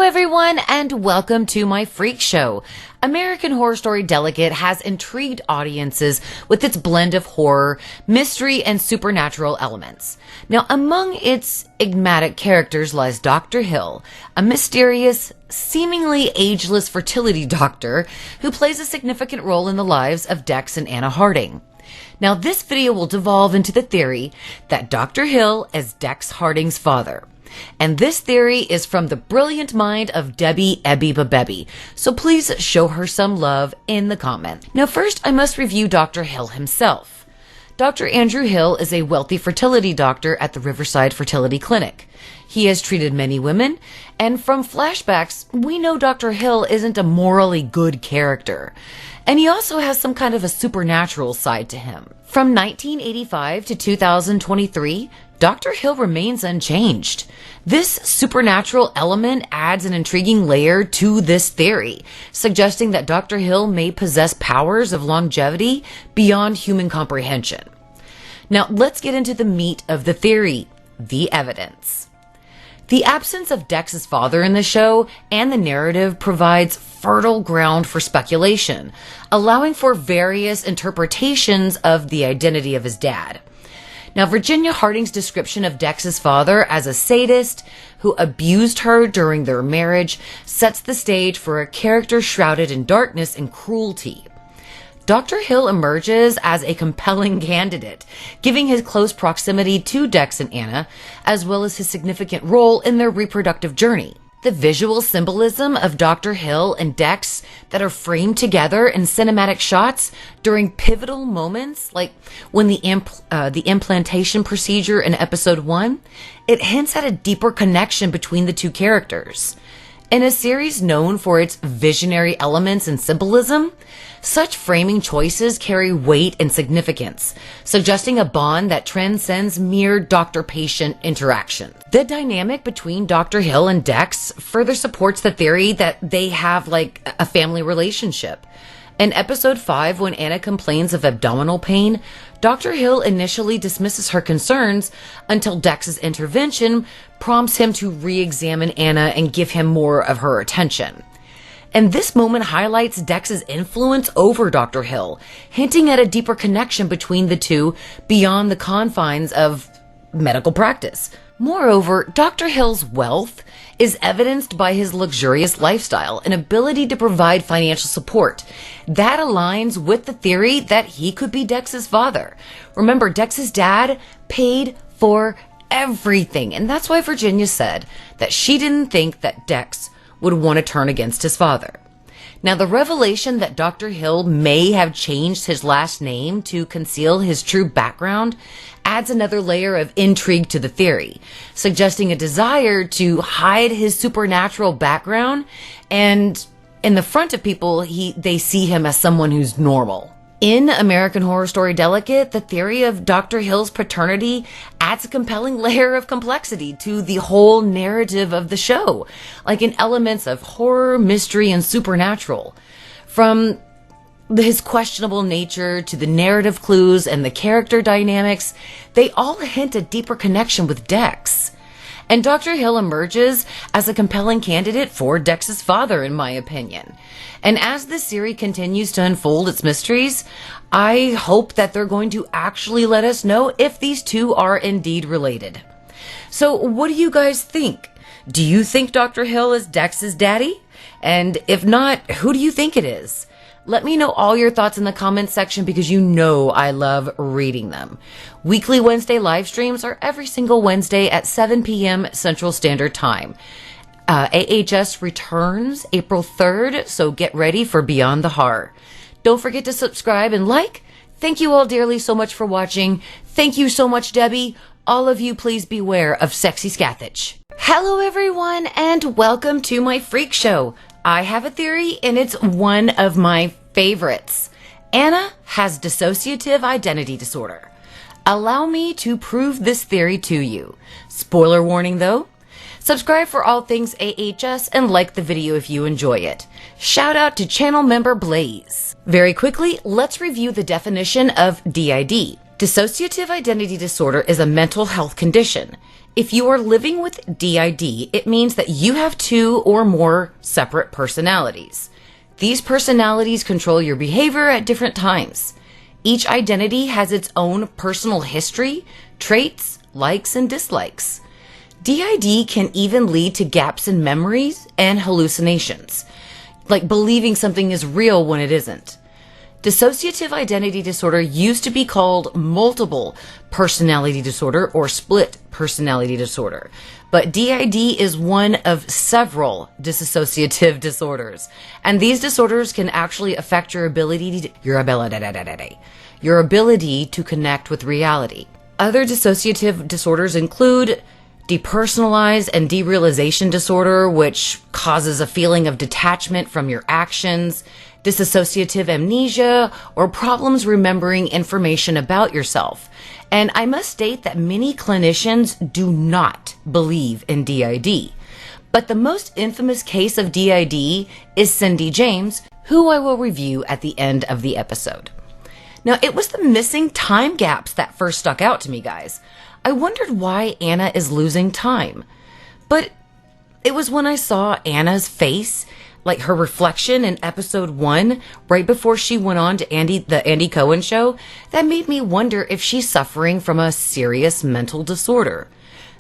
everyone, and welcome to my freak show. American Horror Story Delegate has intrigued audiences with its blend of horror, mystery, and supernatural elements. Now, among its enigmatic characters lies Dr. Hill, a mysterious, seemingly ageless fertility doctor who plays a significant role in the lives of Dex and Anna Harding. Now, this video will devolve into the theory that Dr. Hill is Dex Harding's father. And this theory is from the brilliant mind of Debbie Ebby, so please show her some love in the comments. Now first, I must review Dr. Hill himself. Dr. Andrew Hill is a wealthy fertility doctor at the Riverside Fertility Clinic. He has treated many women, and from flashbacks, we know Dr. Hill isn't a morally good character. And he also has some kind of a supernatural side to him. From 1985 to 2023, Dr. Hill remains unchanged. This supernatural element adds an intriguing layer to this theory, suggesting that Dr. Hill may possess powers of longevity beyond human comprehension. Now, let's get into the meat of the theory, the evidence. The absence of Dex's father in the show and the narrative provides fertile ground for speculation, allowing for various interpretations of the identity of his dad. Now, Virginia Harding's description of Dex's father as a sadist who abused her during their marriage sets the stage for a character shrouded in darkness and cruelty. Dr. Hill emerges as a compelling candidate, giving his close proximity to Dex and Anna, as well as his significant role in their reproductive journey. The visual symbolism of Dr. Hill and Dex that are framed together in cinematic shots during pivotal moments, like when the implantation procedure in episode 1, it hints at a deeper connection between the two characters. In a series known for its visionary elements and symbolism, such framing choices carry weight and significance, suggesting a bond that transcends mere doctor-patient interaction. The dynamic between Dr. Hill and Dex further supports the theory that they have like a family relationship. In episode 5, when Anna complains of abdominal pain, Dr. Hill initially dismisses her concerns until Dex's intervention prompts him to re-examine Anna and give him more of her attention. And this moment highlights Dex's influence over Dr. Hill, hinting at a deeper connection between the two beyond the confines of medical practice. Moreover, Dr. Hill's wealth is evidenced by his luxurious lifestyle and ability to provide financial support. That aligns with the theory that he could be Dex's father. Remember, Dex's dad paid for everything, and that's why Virginia said that she didn't think that Dex would want to turn against his father. Now, the revelation that Dr. Hill may have changed his last name to conceal his true background adds another layer of intrigue to the theory, suggesting a desire to hide his supernatural background, and in the front of people, they see him as someone who's normal. In American Horror Story Delegate, the theory of Dr. Hill's paternity adds a compelling layer of complexity to the whole narrative of the show, like in elements of horror, mystery, and supernatural. From his questionable nature to the narrative clues and the character dynamics, they all hint a deeper connection with Dex. And Dr. Hill emerges as a compelling candidate for Dex's father, in my opinion. And as this series continues to unfold its mysteries, I hope that they're going to actually let us know if these two are indeed related. So what do you guys think? Do you think Dr. Hill is Dex's daddy? And if not, who do you think it is? Let me know all your thoughts in the comments section because you know I love reading them. Weekly Wednesday live streams are every single Wednesday at 7 p.m. Central Standard Time. AHS returns April 3rd, so get ready for Beyond the Horror. Don't forget to subscribe and like. Thank you all dearly so much for watching. Thank you so much, Debbie. All of you, please beware of sexy scathage. Hello, everyone, and welcome to my freak show. I have a theory, and it's one of my favorites. Anna has dissociative identity disorder. Allow me to prove this theory to you. Spoiler warning, though. Subscribe for all things AHS and like the video if you enjoy it. Shout out to channel member Blaze. Very quickly, let's review the definition of DID. Dissociative identity disorder is a mental health condition. If you are living with DID, it means that you have 2 or more separate personalities. These personalities control your behavior at different times. Each identity has its own personal history, traits, likes, and dislikes. DID can even lead to gaps in memories and hallucinations, like believing something is real when it isn't. Dissociative identity disorder used to be called multiple personality disorder or split personality disorder, but DID is one of several dissociative disorders, and these disorders can actually affect your ability to connect with reality. Other dissociative disorders include depersonalized and derealization disorder, which causes a feeling of detachment from your actions, dissociative amnesia, or problems remembering information about yourself. And I must state that many clinicians do not believe in DID. But the most infamous case of DID is Cindy James, who I will review at the end of the episode. Now, it was the missing time gaps that first stuck out to me, guys. I wondered why Anna is losing time. But it was when I saw Anna's face, like her reflection in episode 1, right before she went on to the Andy Cohen show, that made me wonder if she's suffering from a serious mental disorder.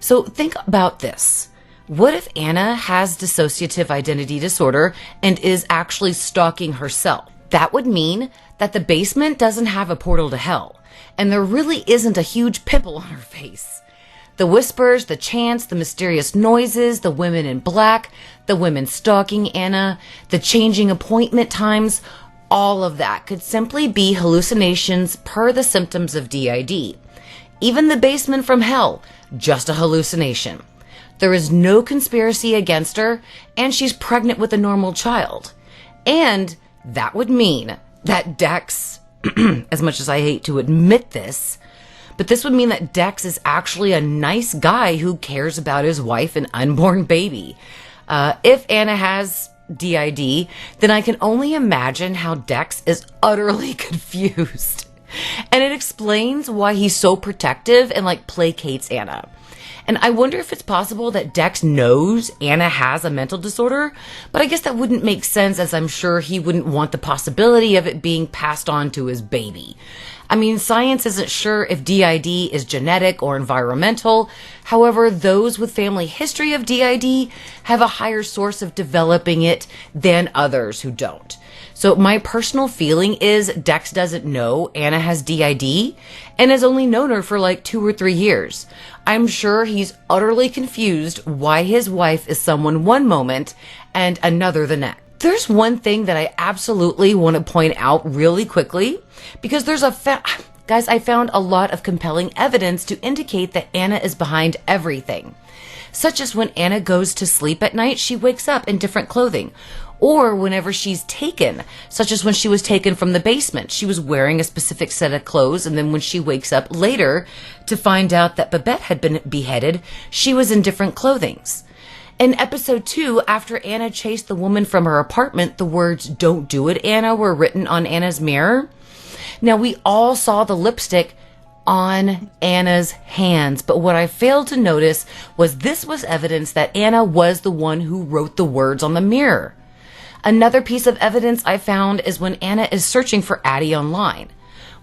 So think about this. What if Anna has dissociative identity disorder and is actually stalking herself? That would mean that the basement doesn't have a portal to hell, and there really isn't a huge pimple on her face. The whispers, the chants, the mysterious noises, the women in black, the women stalking Anna, the changing appointment times, all of that could simply be hallucinations per the symptoms of DID. Even the basement from hell, just a hallucination. There is no conspiracy against her, and she's pregnant with a normal child. And that would mean that Dex, as much as I hate to admit this, but this would mean that Dex is actually a nice guy who cares about his wife and unborn baby. If Anna has DID, then I can only imagine how Dex is utterly confused. And it explains why he's so protective and placates Anna. And I wonder if it's possible that Dex knows Anna has a mental disorder, but I guess that wouldn't make sense, as I'm sure he wouldn't want the possibility of it being passed on to his baby. I mean, science isn't sure if DID is genetic or environmental. However, those with family history of DID have a higher source of developing it than others who don't. So my personal feeling is Dex doesn't know Anna has DID and has only known her for 2 or 3 years. I'm sure he's utterly confused why his wife is someone one moment and another the next. There's one thing that I absolutely want to point out really quickly, because there's guys, I found a lot of compelling evidence to indicate that Anna is behind everything. Such as when Anna goes to sleep at night, she wakes up in different clothing. Or whenever she's taken, such as when she was taken from the basement, she was wearing a specific set of clothes, and then when she wakes up later to find out that Babette had been beheaded, she was in different clothings. In episode 2, after Anna chased the woman from her apartment, the words, "Don't do it, Anna," were written on Anna's mirror. Now, we all saw the lipstick on Anna's hands, but what I failed to notice was this was evidence that Anna was the one who wrote the words on the mirror. Another piece of evidence I found is when Anna is searching for Addie online.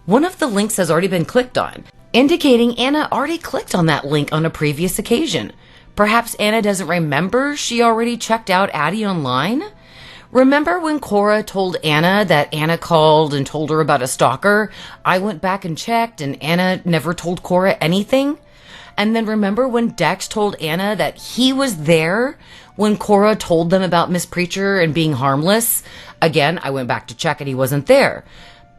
One of the links has already been clicked on, indicating Anna already clicked on that link on a previous occasion. Perhaps Anna doesn't remember she already checked out Addie online? Remember when Cora told Anna that Anna called and told her about a stalker? I went back and checked, and Anna never told Cora anything? And then remember when Dex told Anna that he was there when Cora told them about Miss Preacher and being harmless? Again, I went back to check and he wasn't there.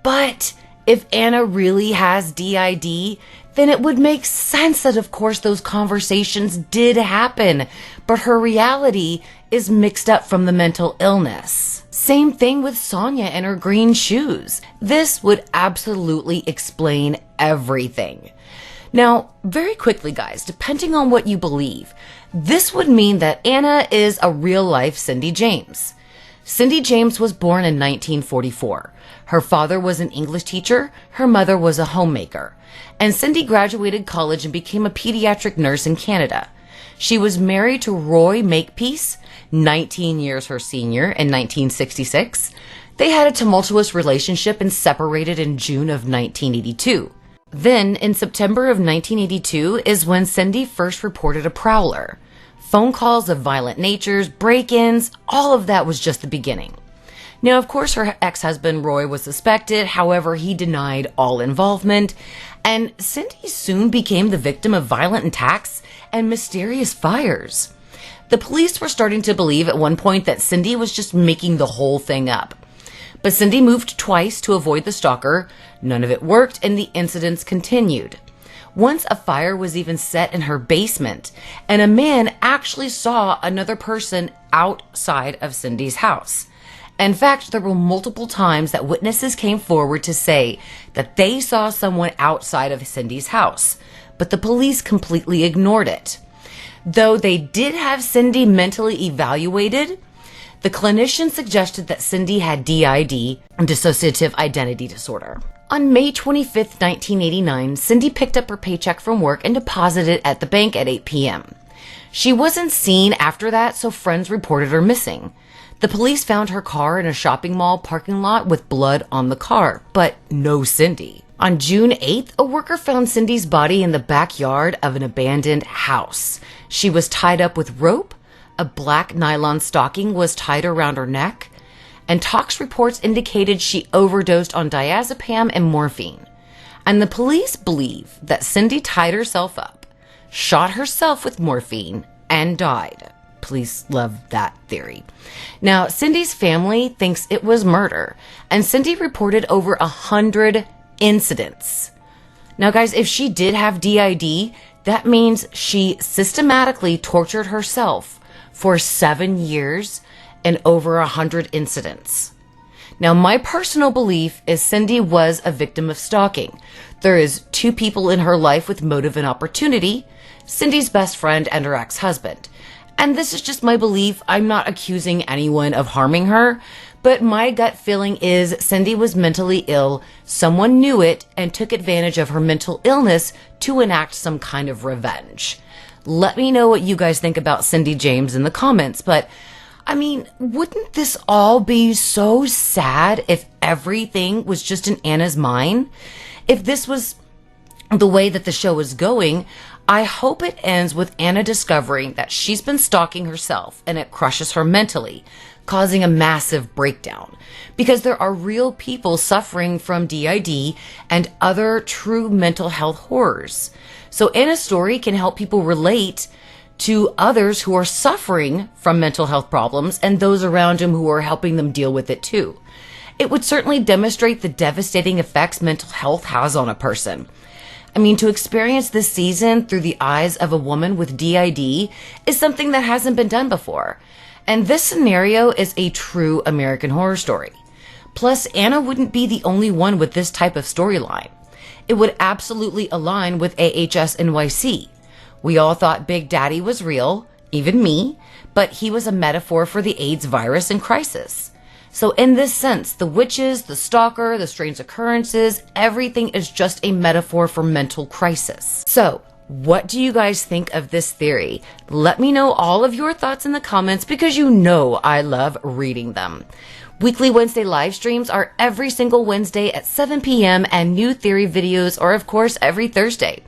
But if Anna really has DID, then it would make sense that, of course, those conversations did happen, but her reality is mixed up from the mental illness. Same thing with Sonia and her green shoes. This would absolutely explain everything. Now, very quickly, guys, depending on what you believe, this would mean that Anna is a real-life Cindy James. Cindy James was born in 1944. Her father was an English teacher, her mother was a homemaker, and Cindy graduated college and became a pediatric nurse in Canada. She was married to Roy Makepeace, 19 years her senior, in 1966. They had a tumultuous relationship and separated in June of 1982. Then, in September of 1982, is when Cindy first reported a prowler. Phone calls of violent natures, break-ins, all of that was just the beginning. Now, of course, her ex-husband Roy was suspected. However, he denied all involvement. And Cindy soon became the victim of violent attacks and mysterious fires. The police were starting to believe at one point that Cindy was just making the whole thing up. But Cindy moved twice to avoid the stalker. None of it worked, and the incidents continued. Once a fire was even set in her basement, and a man actually saw another person outside of Cindy's house. In fact, there were multiple times that witnesses came forward to say that they saw someone outside of Cindy's house, but the police completely ignored it. Though they did have Cindy mentally evaluated, the clinician suggested that Cindy had DID, dissociative identity disorder. On May 25, 1989, Cindy picked up her paycheck from work and deposited it at the bank at 8 p.m. She wasn't seen after that, so friends reported her missing. The police found her car in a shopping mall parking lot with blood on the car, but no Cindy. On June 8th, a worker found Cindy's body in the backyard of an abandoned house. She was tied up with rope, a black nylon stocking was tied around her neck, and tox reports indicated she overdosed on diazepam and morphine. And the police believe that Cindy tied herself up, shot herself with morphine, and died. Police love that theory. Now, Cindy's family thinks it was murder, and Cindy reported over 100 incidents. Now, guys, if she did have DID, that means she systematically tortured herself for 7 years and over 100 incidents. Now, my personal belief is Cindy was a victim of stalking. There is 2 people in her life with motive and opportunity, Cindy's best friend and her ex-husband. And this is just my belief. I'm not accusing anyone of harming her, but my gut feeling is Cindy was mentally ill. Someone knew it and took advantage of her mental illness to enact some kind of revenge. Let me know what you guys think about Cindy James in the comments, but I mean, wouldn't this all be so sad if everything was just in Anna's mind? If this was the way that the show is going, I hope it ends with Anna discovering that she's been stalking herself and it crushes her mentally, causing a massive breakdown. Because there are real people suffering from DID and other true mental health horrors. So Anna's story can help people relate to others who are suffering from mental health problems and those around them who are helping them deal with it too. It would certainly demonstrate the devastating effects mental health has on a person. I mean, to experience this season through the eyes of a woman with DID is something that hasn't been done before. And this scenario is a true American horror story. Plus, Anna wouldn't be the only one with this type of storyline. It would absolutely align with AHS NYC. We all thought Big Daddy was real, even me, but he was a metaphor for the AIDS virus and crisis. So in this sense, the witches, the stalker, the strange occurrences, everything is just a metaphor for mental crisis. So, what do you guys think of this theory? Let me know all of your thoughts in the comments because you know I love reading them. Weekly Wednesday live streams are every single Wednesday at 7 p.m. and new theory videos are, of course, every Thursday.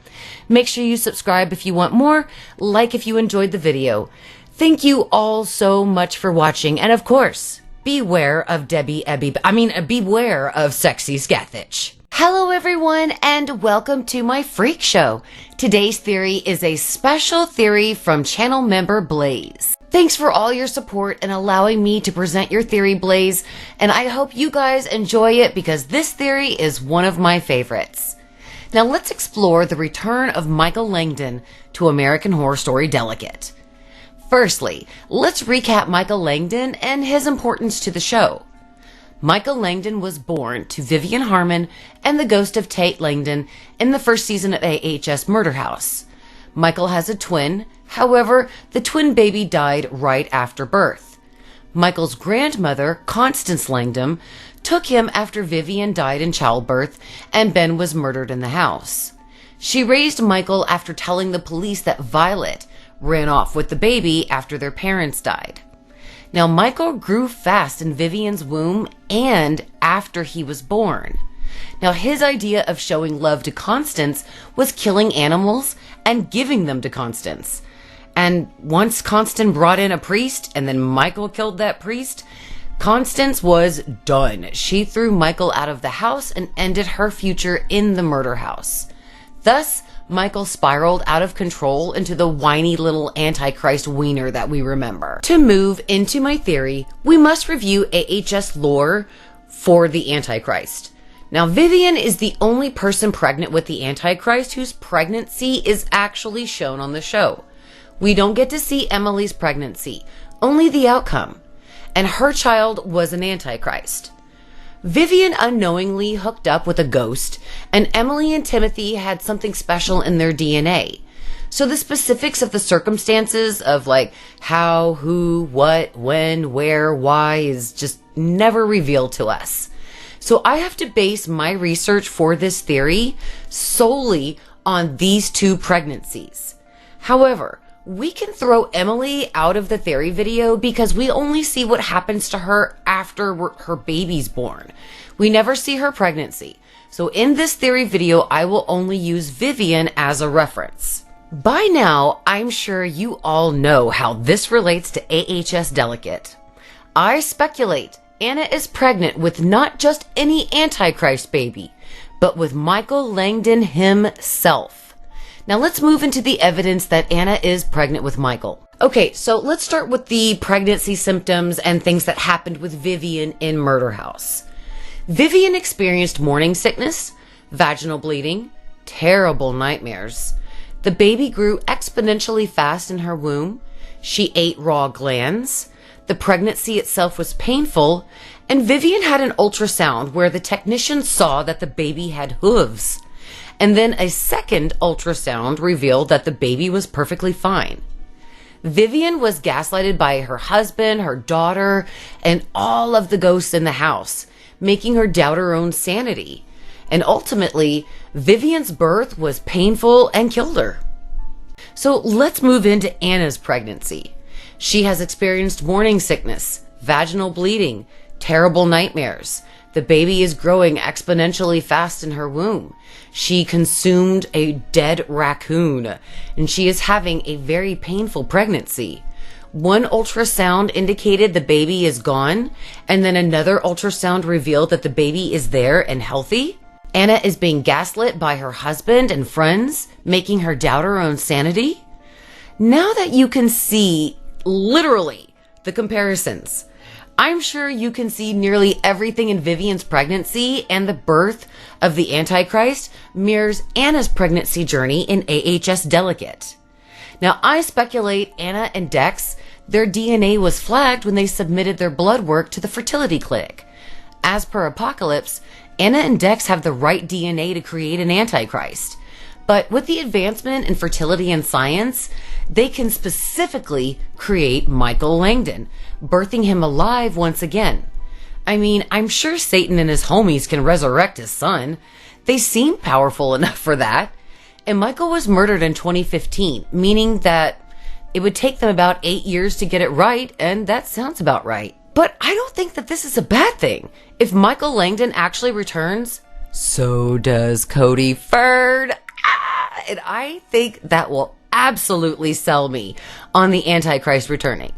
Make sure you subscribe if you want more, like if you enjoyed the video. Thank you all so much for watching, and of course, beware of beware of Sexy Scathitch. Hello everyone and welcome to my freak show. Today's theory is a special theory from channel member Blaze. Thanks for all your support and allowing me to present your theory, Blaze, and I hope you guys enjoy it because this theory is one of my favorites. Now let's explore the return of Michael Langdon to American Horror Story Delegate. Firstly, let's recap Michael Langdon and his importance to the show. Michael Langdon was born to Vivian Harmon and the ghost of Tate Langdon in the first season of AHS Murder House. Michael has a twin, however, the twin baby died right after birth. Michael's grandmother, Constance Langdon, took him after Vivian died in childbirth and Ben was murdered in the house. She raised Michael after telling the police that Violet ran off with the baby after their parents died. Now, Michael grew fast in Vivian's womb and after he was born. Now, his idea of showing love to Constance was killing animals and giving them to Constance. And once Constance brought in a priest and then Michael killed that priest, Constance was done. She threw Michael out of the house and ended her future in the murder house. Thus, Michael spiraled out of control into the whiny little Antichrist wiener that we remember. To move into my theory, we must review AHS lore for the Antichrist. Now, Vivian is the only person pregnant with the Antichrist whose pregnancy is actually shown on the show. We don't get to see Emily's pregnancy, only the outcome. And her child was an Antichrist. Vivian unknowingly hooked up with a ghost, and Emily and Timothy had something special in their DNA. So the specifics of the circumstances of like how, who, what, when, where, why is just never revealed to us. So I have to base my research for this theory solely on these two pregnancies. However, we can throw Emily out of the theory video because we only see what happens to her after her baby's born. We never see her pregnancy. So in this theory video, I will only use Vivian as a reference. By now, I'm sure you all know how this relates to AHS Delegate. I speculate Anna is pregnant with not just any Antichrist baby, but with Michael Langdon himself. Now let's move into the evidence that Anna is pregnant with Michael. Okay, so let's start with the pregnancy symptoms and things that happened with Vivian in Murder House. Vivian experienced morning sickness, vaginal bleeding, terrible nightmares. The baby grew exponentially fast in her womb. She ate raw glands. The pregnancy itself was painful, and Vivian had an ultrasound where the technician saw that the baby had hooves. And then a second ultrasound revealed that the baby was perfectly fine. Vivian was gaslighted by her husband, her daughter, and all of the ghosts in the house, making her doubt her own sanity. And ultimately, Vivian's birth was painful and killed her. So let's move into Anna's pregnancy. She has experienced morning sickness, vaginal bleeding, terrible nightmares. The baby is growing exponentially fast in her womb. She consumed a dead raccoon, and she is having a very painful pregnancy. One ultrasound indicated the baby is gone, and then another ultrasound revealed that the baby is there and healthy. Anna is being gaslit by her husband and friends, making her doubt her own sanity. Now that you can see literally the comparisons, I'm sure you can see nearly everything in Vivian's pregnancy and the birth of the Antichrist mirrors Anna's pregnancy journey in AHS Delegate. Now, I speculate Anna and Dex, their DNA was flagged when they submitted their blood work to the fertility clinic. As per Apocalypse, Anna and Dex have the right DNA to create an Antichrist. But with the advancement in fertility and science, they can specifically create Michael Langdon, birthing him alive once again. I mean, I'm sure Satan and his homies can resurrect his son. They seem powerful enough for that. And Michael was murdered in 2015, meaning that it would take them about 8 years to get it right, and that sounds about right. But I don't think that this is a bad thing. If Michael Langdon actually returns, so does Cody Ferd. And I think that will absolutely sell me on the Antichrist returning.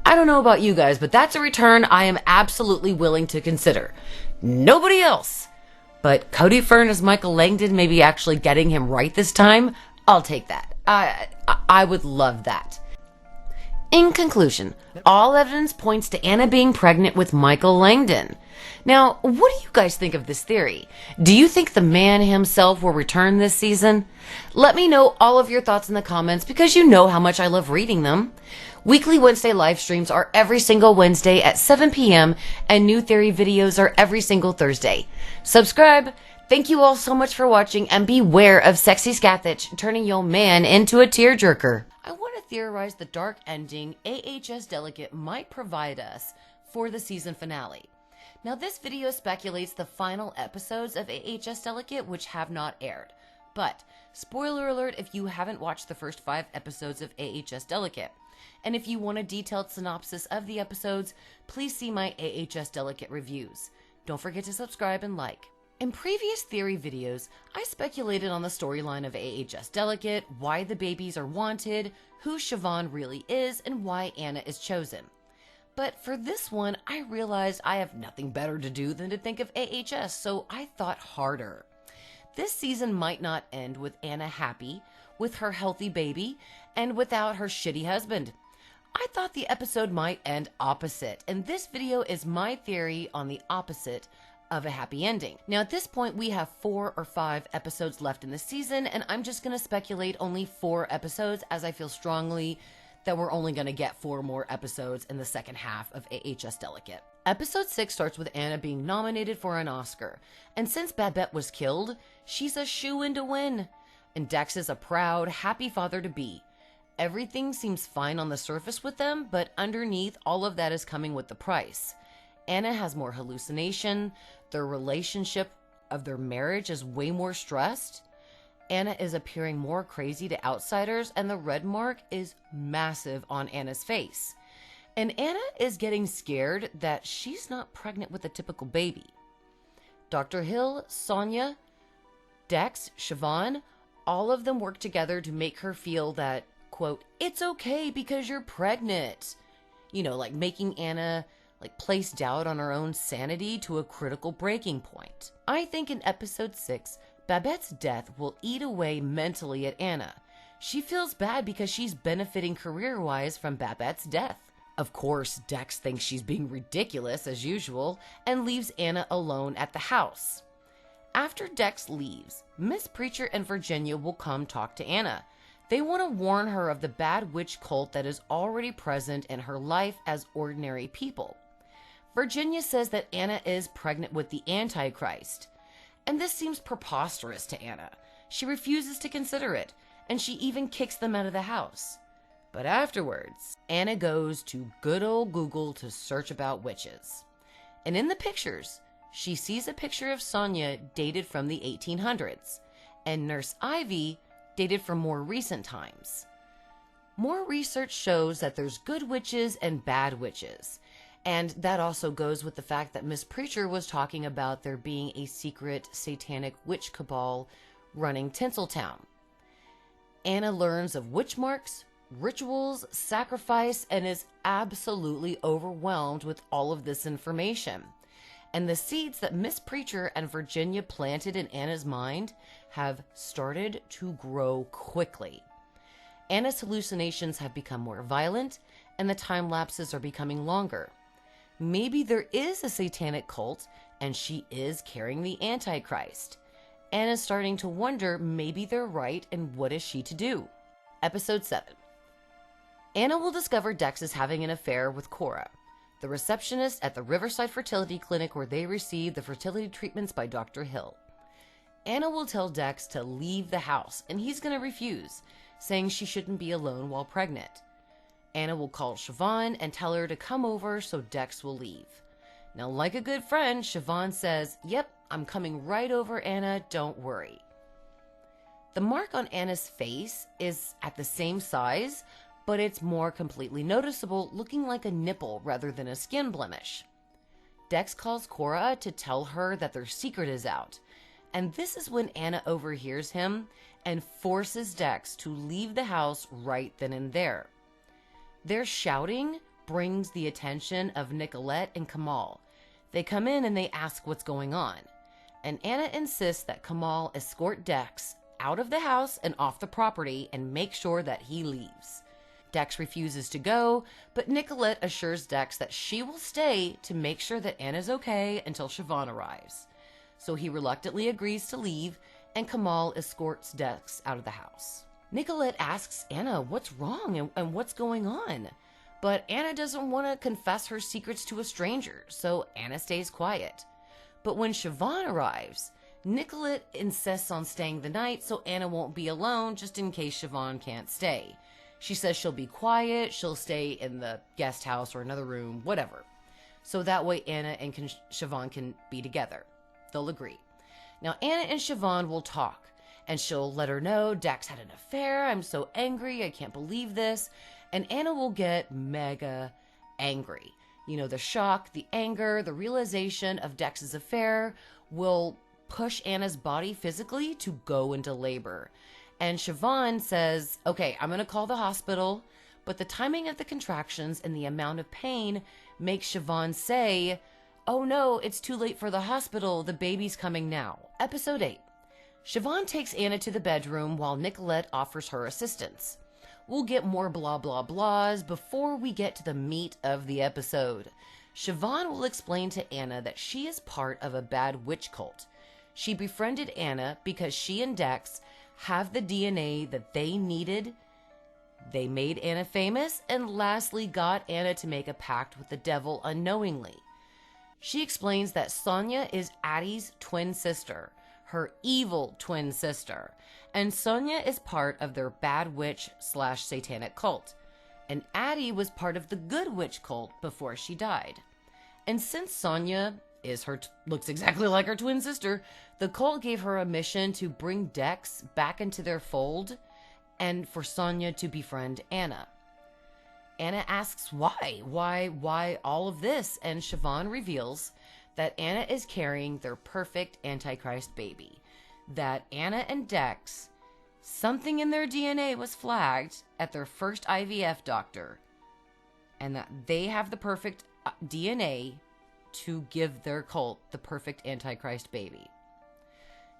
I don't know about you guys, but that's a return I am absolutely willing to consider. Nobody else. But Cody Fern as Michael Langdon, maybe actually getting him right this time, I'll take that. I would love that. In conclusion, all evidence points to Anna being pregnant with Michael Langdon. Now, what do you guys think of this theory? Do you think the man himself will return this season? Let me know all of your thoughts in the comments because you know how much I love reading them. Weekly Wednesday live streams are every single Wednesday at 7 p.m. and new theory videos are every single Thursday. Subscribe. Thank you all so much for watching and beware of sexy Scathach turning your man into a tearjerker. I want to theorized the dark ending AHS Delegate might provide us for the season finale. Now, this video speculates the final episodes of AHS Delegate, which have not aired. But, spoiler alert if you haven't watched the first 5 episodes of AHS Delegate. And if you want a detailed synopsis of the episodes, please see my AHS Delegate reviews. Don't forget to subscribe and like. In previous theory videos, I speculated on the storyline of AHS Delegate, why the babies are wanted, who Siobhan really is, and why Anna is chosen. But for this one, I realized I have nothing better to do than to think of AHS, so I thought harder. This season might not end with Anna happy, with her healthy baby, and without her shitty husband. I thought the episode might end opposite, and this video is my theory on the opposite of a happy ending. Now, at this point, we have 4 or 5 episodes left in the season, and I'm just going to speculate only 4 episodes, as I feel strongly that we're only going to get 4 more episodes in the second half of AHS Delegate. Episode 6 starts with Anna being nominated for an Oscar, and since Babette was killed, she's a shoo-in to win. And Dex is a proud, happy father-to-be. Everything seems fine on the surface with them, but underneath, all of that is coming with the price. Anna has more hallucination, their relationship of their marriage is way more stressed, Anna is appearing more crazy to outsiders, and the red mark is massive on Anna's face. And Anna is getting scared that she's not pregnant with a typical baby. Dr. Hill, Sonia, Dex, Siobhan, all of them work together to make her feel that, quote, it's okay because you're pregnant. You know, like making Anna place doubt on her own sanity to a critical breaking point. I think in episode 6, Babette's death will eat away mentally at Anna. She feels bad because she's benefiting career-wise from Babette's death. Of course, Dex thinks she's being ridiculous as usual and leaves Anna alone at the house. After Dex leaves, Miss Preacher and Virginia will come talk to Anna. They want to warn her of the bad witch cult that is already present in her life as ordinary people. Virginia says that Anna is pregnant with the Antichrist. And this seems preposterous to Anna. She refuses to consider it, and she even kicks them out of the house. But afterwards, Anna goes to good old Google to search about witches. And in the pictures, she sees a picture of Sonia dated from the 1800s, and Nurse Ivy dated from more recent times. More research shows that there's good witches and bad witches. And that also goes with the fact that Miss Preacher was talking about there being a secret satanic witch cabal running Tinseltown. Anna learns of witch marks, rituals, sacrifice, and is absolutely overwhelmed with all of this information. And the seeds that Miss Preacher and Virginia planted in Anna's mind have started to grow quickly. Anna's hallucinations have become more violent, and the time lapses are becoming longer. Maybe there is a satanic cult, and she is carrying the Antichrist. Anna's starting to wonder maybe they're right, and what is she to do? Episode 7. Anna will discover Dex is having an affair with Cora, the receptionist at the Riverside Fertility Clinic where they receive the fertility treatments by Dr. Hill. Anna will tell Dex to leave the house, and he's going to refuse, saying she shouldn't be alone while pregnant. Anna will call Siobhan and tell her to come over so Dex will leave. Now, like a good friend, Siobhan says, yep, I'm coming right over, Anna, don't worry. The mark on Anna's face is at the same size, but it's more completely noticeable, looking like a nipple rather than a skin blemish. Dex calls Cora to tell her that their secret is out, and this is when Anna overhears him and forces Dex to leave the house right then and there. Their shouting brings the attention of Nicolette and Kamal. They come in and they ask what's going on, and Anna insists that Kamal escort Dex out of the house and off the property and make sure that he leaves. Dex refuses to go, but Nicolette assures Dex that she will stay to make sure that Anna's okay until Siobhan arrives. So he reluctantly agrees to leave, and Kamal escorts Dex out of the house. Nicolette asks Anna what's wrong and what's going on, but Anna doesn't want to confess her secrets to a stranger, so Anna stays quiet. But when Siobhan arrives, Nicolette insists on staying the night so Anna won't be alone just in case Siobhan can't stay. She says she'll be quiet, she'll stay in the guest house or another room, whatever. So that way Anna and Siobhan can be together. They'll agree. Now Anna and Siobhan will talk, and she'll let her know Dex had an affair. I'm so angry. I can't believe this. And Anna will get mega angry. You know, the shock, the anger, the realization of Dex's affair will push Anna's body physically to go into labor. And Siobhan says, okay, I'm going to call the hospital, but the timing of the contractions and the amount of pain makes Siobhan say, oh no, it's too late for the hospital. The baby's coming now. Episode 8. Siobhan takes Anna to the bedroom while Nicolette offers her assistance. We'll get more blah blah blahs before we get to the meat of the episode. Siobhan will explain to Anna that she is part of a bad witch cult. She befriended Anna because she and Dex have the DNA that they needed. They made Anna famous, and lastly got Anna to make a pact with the devil unknowingly. She explains that Sonia is Addie's twin sister, her evil twin sister, and Sonia is part of their bad witch/satanic cult, and Addie was part of the good witch cult before she died. And since Sonia looks exactly like her twin sister, the cult gave her a mission to bring Dex back into their fold and for Sonia to befriend Anna. Anna asks why all of this, and Siobhan reveals that Anna is carrying their perfect Antichrist baby, that Anna and Dex, something in their DNA was flagged at their first IVF doctor, and that they have the perfect DNA to give their cult the perfect Antichrist baby.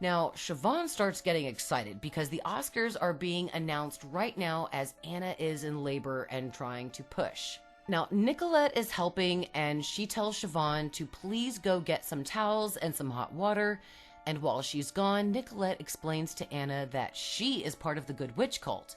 Now, Siobhan starts getting excited because the Oscars are being announced right now as Anna is in labor and trying to push. Now, Nicolette is helping, and she tells Siobhan to please go get some towels and some hot water. And while she's gone, Nicolette explains to Anna that she is part of the Good Witch cult.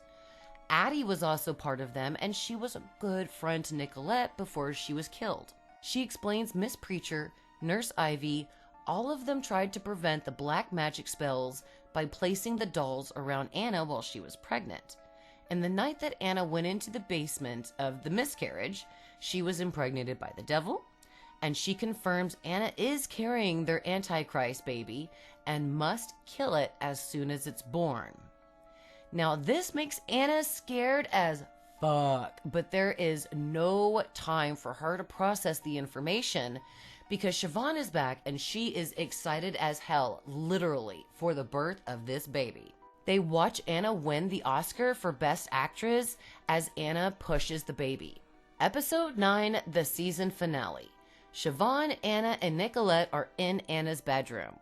Addie was also part of them, and she was a good friend to Nicolette before she was killed. She explains Miss Preacher, Nurse Ivy, all of them tried to prevent the black magic spells by placing the dolls around Anna while she was pregnant. And the night that Anna went into the basement of the miscarriage, she was impregnated by the devil, and she confirms Anna is carrying their Antichrist baby and must kill it as soon as it's born. Now, this makes Anna scared as fuck, but there is no time for her to process the information because Siobhan is back and she is excited as hell, literally, for the birth of this baby. They watch Anna win the Oscar for Best Actress as Anna pushes the baby. Episode 9, the season finale. Siobhan, Anna, and Nicolette are in Anna's bedroom.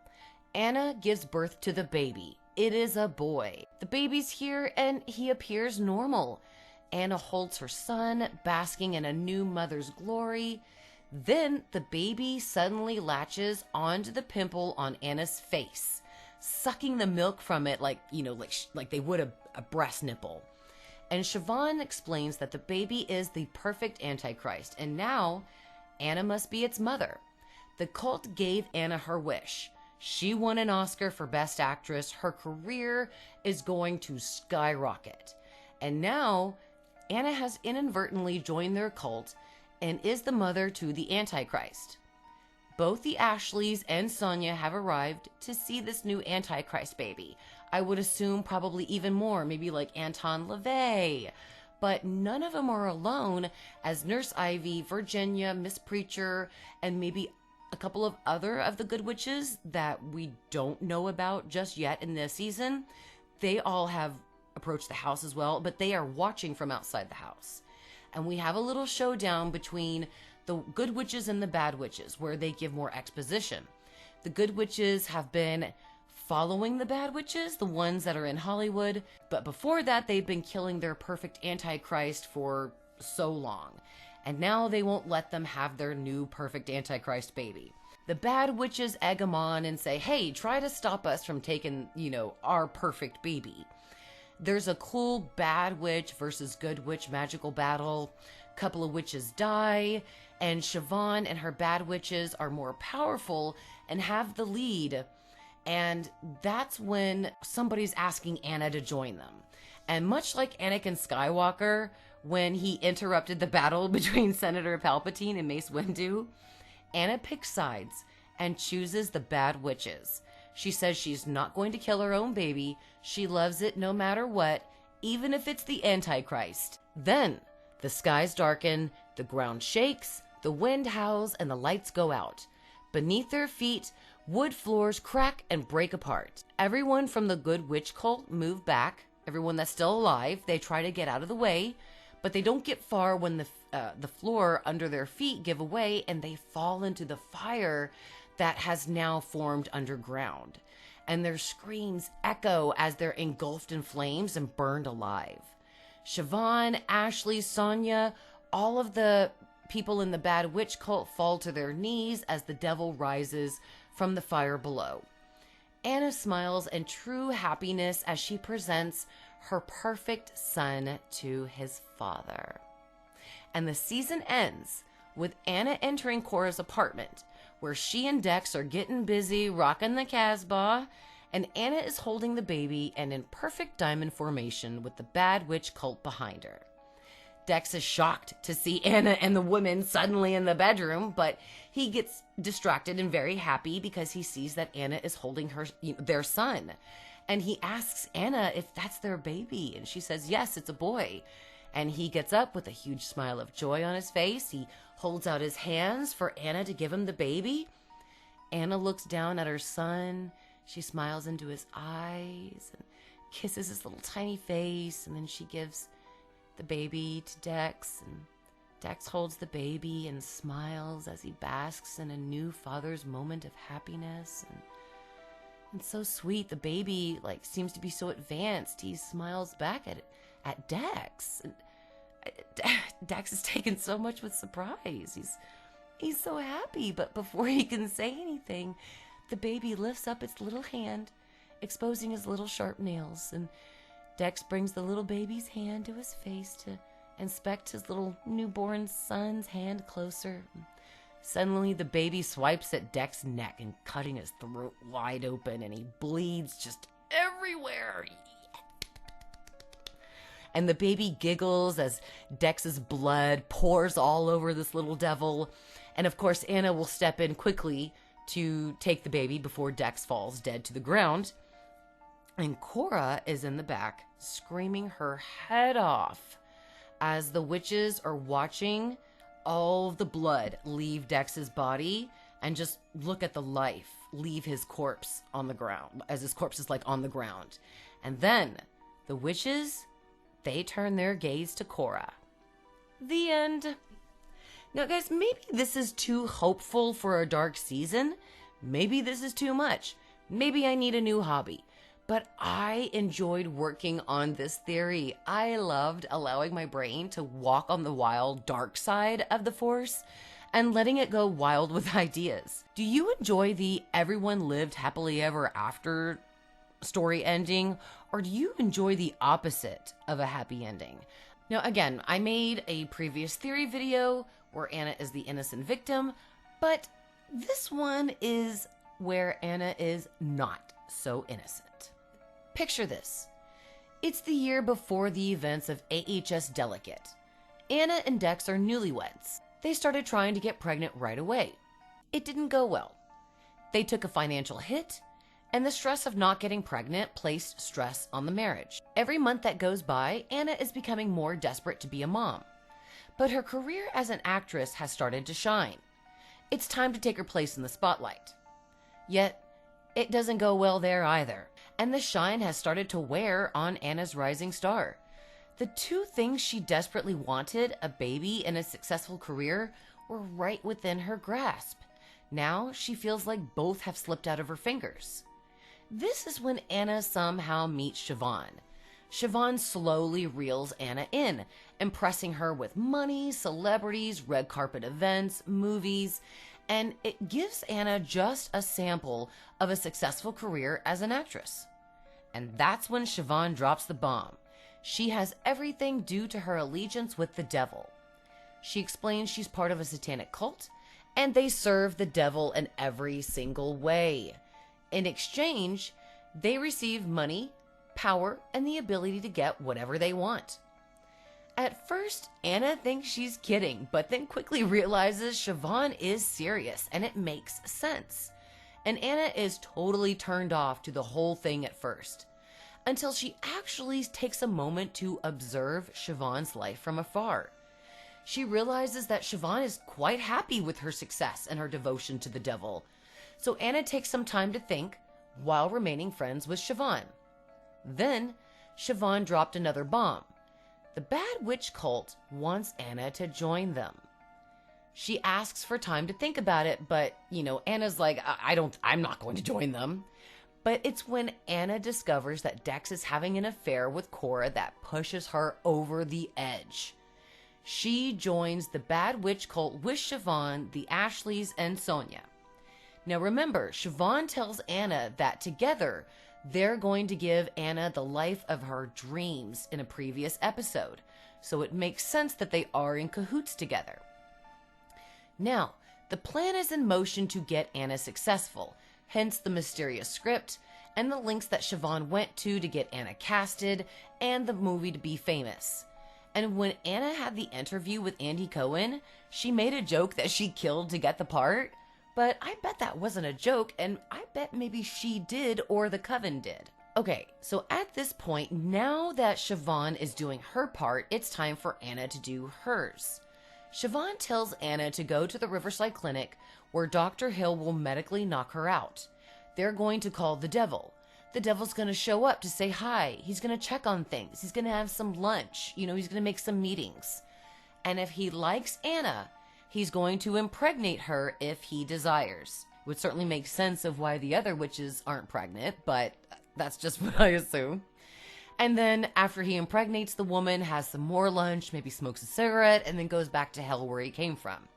Anna gives birth to the baby. It is a boy. The baby's here and he appears normal. Anna holds her son, basking in a new mother's glory. Then the baby suddenly latches onto the pimple on Anna's face, sucking the milk from it like they would a breast nipple. And Siobhan explains that the baby is the perfect Antichrist, and now Anna must be its mother. The cult gave Anna her wish. She won an Oscar for Best Actress. Her career is going to skyrocket. And now Anna has inadvertently joined their cult and is the mother to the Antichrist. Both the Ashleys and Sonia have arrived to see this new Antichrist baby. I would assume probably even more, maybe like Anton LaVey. But none of them are alone, as Nurse Ivy, Virginia, Miss Preacher, and maybe a couple of other of the good witches that we don't know about just yet in this season, they all have approached the house as well, but they are watching from outside the house. And we have a little showdown between the good witches and the bad witches, where they give more exposition. The good witches have been following the bad witches, the ones that are in Hollywood, but before that they've been killing their perfect Antichrist for so long. And now they won't let them have their new perfect Antichrist baby. The bad witches egg them on and say, hey, try to stop us from taking, our perfect baby. There's a cool bad witch versus good witch magical battle. Couple of witches die, and Siobhan and her bad witches are more powerful and have the lead. And that's when somebody's asking Anna to join them. And much like Anakin Skywalker, when he interrupted the battle between Senator Palpatine and Mace Windu, Anna picks sides and chooses the bad witches. She says she's not going to kill her own baby. She loves it no matter what, even if it's the Antichrist. Then the skies darken, the ground shakes, the wind howls, and the lights go out. Beneath their feet, wood floors crack and break apart. Everyone from the Good Witch cult move back. Everyone that's still alive, they try to get out of the way, but they don't get far when the floor under their feet give away and they fall into the fire that has now formed underground. And their screams echo as they're engulfed in flames and burned alive. Siobhan, Ashley, Sonia, all of the people in the Bad Witch cult fall to their knees as the devil rises from the fire below. Anna smiles in true happiness as she presents her perfect son to his father. And the season ends with Anna entering Cora's apartment, where she and Dex are getting busy rocking the Casbah, and Anna is holding the baby and in perfect diamond formation with the Bad Witch cult behind her. Dex is shocked to see Anna and the women suddenly in the bedroom, but he gets distracted and very happy because he sees that Anna is holding their son. And he asks Anna if that's their baby, and she says, yes, it's a boy. And he gets up with a huge smile of joy on his face. He holds out his hands for Anna to give him the baby. Anna looks down at her son. She smiles into his eyes and kisses his little tiny face, and then she gives the baby to Dex, and Dex holds the baby and smiles as he basks in a new father's moment of happiness. And so sweet, the baby seems to be so advanced. He smiles back at Dex. And Dex is taken so much with surprise. He's so happy, but before he can say anything, the baby lifts up its little hand, exposing his little sharp nails, and Dex brings the little baby's hand to his face to inspect his little newborn son's hand closer. Suddenly, the baby swipes at Dex's neck and cutting his throat wide open, and he bleeds just everywhere. And the baby giggles as Dex's blood pours all over this little devil. And of course, Anna will step in quickly to take the baby before Dex falls dead to the ground. And Cora is in the back, screaming her head off as the witches are watching all of the blood leave Dex's body and just look at the life leave his corpse on the ground, as his corpse is on the ground. And then the witches, they turn their gaze to Cora. The end. Now, guys, maybe this is too hopeful for a dark season. Maybe this is too much. Maybe I need a new hobby. But I enjoyed working on this theory. I loved allowing my brain to walk on the wild, dark side of the Force and letting it go wild with ideas. Do you enjoy the everyone lived happily ever after story ending, or do you enjoy the opposite of a happy ending? Now, again, I made a previous theory video where Anna is the innocent victim, but this one is where Anna is not so innocent. Picture this. It's the year before the events of AHS Delegate. Anna and Dex are newlyweds. They started trying to get pregnant right away. It didn't go well. They took a financial hit, and the stress of not getting pregnant placed stress on the marriage. Every month that goes by, Anna is becoming more desperate to be a mom. But her career as an actress has started to shine. It's time to take her place in the spotlight. Yet, it doesn't go well there either, and the shine has started to wear on Anna's rising star. The two things she desperately wanted, a baby and a successful career, were right within her grasp. Now she feels like both have slipped out of her fingers. This is when Anna somehow meets Siobhan. Siobhan slowly reels Anna in, impressing her with money, celebrities, red carpet events, movies, and it gives Anna just a sample of a successful career as an actress. And that's when Siobhan drops the bomb. She has everything due to her allegiance with the devil. She explains she's part of a satanic cult, and they serve the devil in every single way. in exchange, they receive money, power, and the ability to get whatever they want. At first, Anna thinks she's kidding, but then quickly realizes Siobhan is serious, and it makes sense. And Anna is totally turned off to the whole thing at first, until she actually takes a moment to observe Siobhan's life from afar. She realizes that Siobhan is quite happy with her success and her devotion to the devil. So Anna takes some time to think, while remaining friends with Siobhan. Then, Siobhan dropped another bomb. The Bad Witch cult wants Anna to join them. She asks for time to think about it, but, Anna's like, I'm not going to join them. But it's when Anna discovers that Dex is having an affair with Cora that pushes her over the edge. She joins the Bad Witch cult with Siobhan, the Ashleys, and Sonia. Now remember, Siobhan tells Anna that together, they're going to give Anna the life of her dreams in a previous episode, so it makes sense that they are in cahoots together. Now, the plan is in motion to get Anna successful, hence the mysterious script, and the links that Siobhan went to get Anna casted, and the movie to be famous. And when Anna had the interview with Andy Cohen, she made a joke that she killed to get the part. But I bet that wasn't a joke, and I bet maybe she did or the coven did. Okay, so at this point, now that Siobhan is doing her part, it's time for Anna to do hers. Siobhan tells Anna to go to the Riverside Clinic where Dr. Hill will medically knock her out. They're going to call the devil. The devil's going to show up to say hi. He's going to check on things. He's going to have some lunch. He's going to make some meetings. And if he likes Anna, he's going to impregnate her if he desires. It would certainly make sense of why the other witches aren't pregnant, but that's just what I assume. And then after he impregnates the woman, has some more lunch, maybe smokes a cigarette, and then goes back to hell where he came from.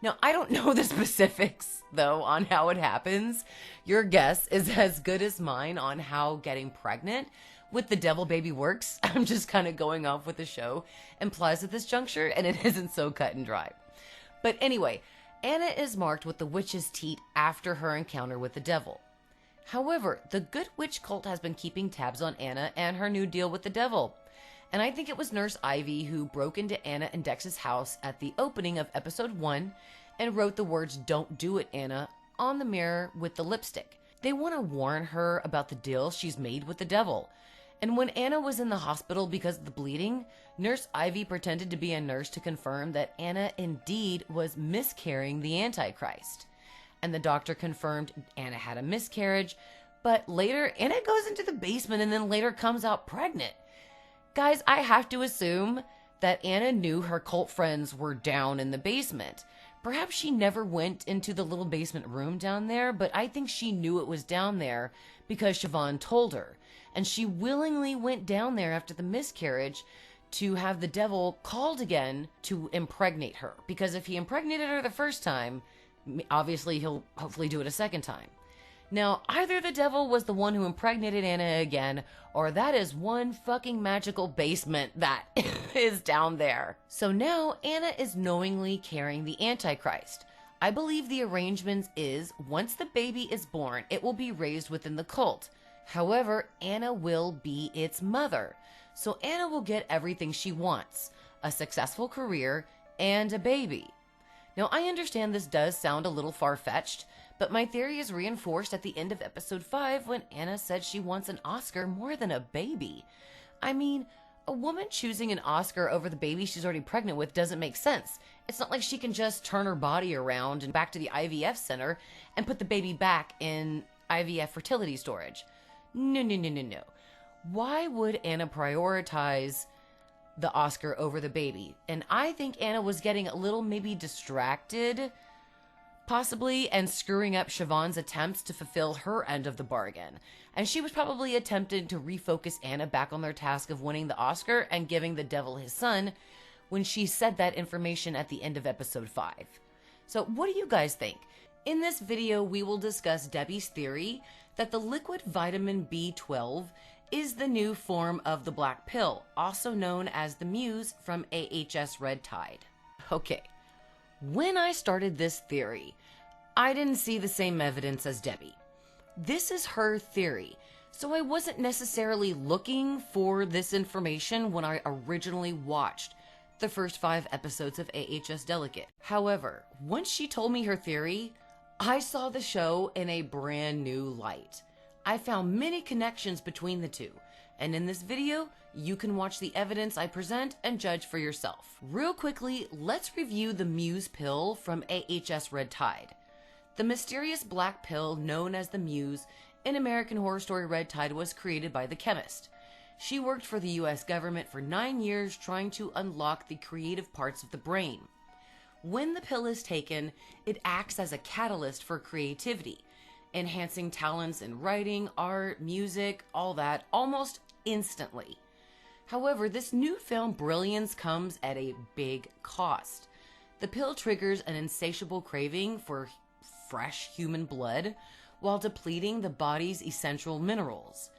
Now, I don't know the specifics, though, on how it happens. Your guess is as good as mine on how getting pregnant with the devil baby works. I'm just kind of going off what the show implies at this juncture, and it isn't so cut and dry. But anyway, Anna is marked with the witch's teat after her encounter with the devil. However, the Good Witch cult has been keeping tabs on Anna and her new deal with the devil. And I think it was Nurse Ivy who broke into Anna and Dex's house at the opening of episode 1 and wrote the words "Don't do it, Anna" on the mirror with the lipstick. They want to warn her about the deal she's made with the devil. And when Anna was in the hospital because of the bleeding, Nurse Ivy pretended to be a nurse to confirm that Anna indeed was miscarrying the Antichrist. And the doctor confirmed Anna had a miscarriage, but later Anna goes into the basement and then later comes out pregnant. Guys, I have to assume that Anna knew her cult friends were down in the basement. Perhaps she never went into the little basement room down there, but I think she knew it was down there because Siobhan told her. And she willingly went down there after the miscarriage to have the devil called again to impregnate her. Because if he impregnated her the first time, obviously he'll hopefully do it a second time. Now, either the devil was the one who impregnated Anna again, or that is one fucking magical basement that is down there. So now Anna is knowingly carrying the Antichrist. I believe the arrangement is, once the baby is born, it will be raised within the cult. However, Anna will be its mother. So Anna will get everything she wants, a successful career and a baby. Now, I understand this does sound a little far-fetched, but my theory is reinforced at the end of episode 5 when Anna said she wants an Oscar more than a baby. I mean, a woman choosing an Oscar over the baby she's already pregnant with doesn't make sense. It's not like she can just turn her body around and back to the IVF center and put the baby back in IVF fertility storage. No. Why would Anna prioritize the Oscar over the baby? And I think Anna was getting a little maybe distracted, possibly, and screwing up Siobhan's attempts to fulfill her end of the bargain. And she was probably attempting to refocus Anna back on their task of winning the Oscar and giving the devil his son when she said that information at the end of episode 5. So what do you guys think? In this video, we will discuss Debbie's theory that the liquid vitamin B12 is the new form of the black pill, also known as the muse from AHS Red Tide. Okay, when I started this theory, I didn't see the same evidence as Debbie. This is her theory, so I wasn't necessarily looking for this information when I originally watched the first 5 episodes of AHS Delicate. However, once she told me her theory, I saw the show in a brand new light. I found many connections between the two, and in this video, you can watch the evidence I present and judge for yourself. Real quickly, let's review the muse pill from AHS Red Tide. The mysterious black pill known as the muse in American Horror Story Red Tide was created by the chemist. She worked for the US government for 9 years trying to unlock the creative parts of the brain. When the pill is taken, it acts as a catalyst for creativity, enhancing talents in writing, art, music, all that, almost instantly. However, this newfound brilliance comes at a big cost. The pill triggers an insatiable craving for fresh human blood while depleting the body's essential minerals.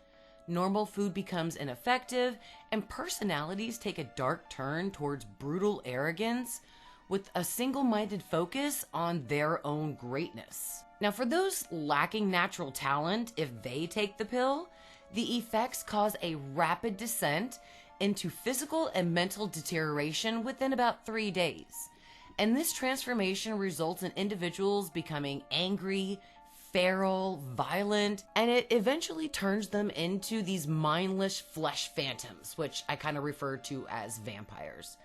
Normal food becomes ineffective, and personalities take a dark turn towards brutal arrogance with a single-minded focus on their own greatness. Now, for those lacking natural talent, if they take the pill, the effects cause a rapid descent into physical and mental deterioration within about 3 days. And this transformation results in individuals becoming angry, feral, violent, and it eventually turns them into these mindless flesh phantoms, which I kind of refer to as vampires.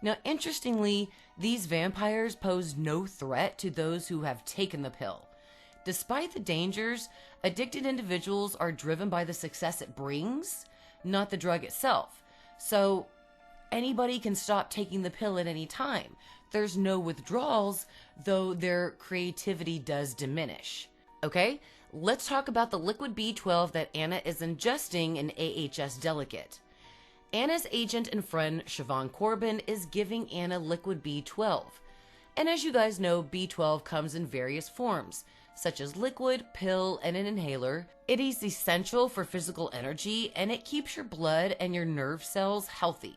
Now, interestingly, these vampires pose no threat to those who have taken the pill. Despite the dangers, addicted individuals are driven by the success it brings, not the drug itself. So anybody can stop taking the pill at any time. There's no withdrawals, though their creativity does diminish. Okay, let's talk about the liquid B12 that Anna is ingesting in AHS Delicate. Anna's agent and friend, Siobhan Corbin, is giving Anna liquid B12. And as you guys know, B12 comes in various forms, such as liquid, pill, and an inhaler. It is essential for physical energy, and it keeps your blood and your nerve cells healthy.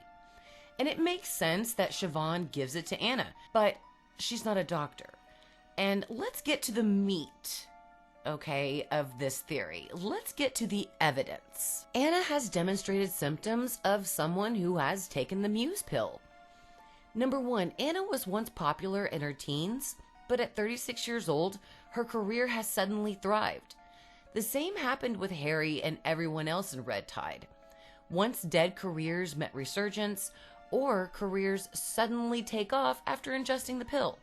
And it makes sense that Siobhan gives it to Anna, but she's not a doctor. And let's get to the meat, okay, of this theory. Let's get to the evidence. Anna has demonstrated symptoms of someone who has taken the muse pill. Number 1, Anna was once popular in her teens, but at 36 years old, her career has suddenly thrived. The same happened with Harry and everyone else in Red Tide. Once dead careers met resurgence, or careers suddenly take off after ingesting the pill.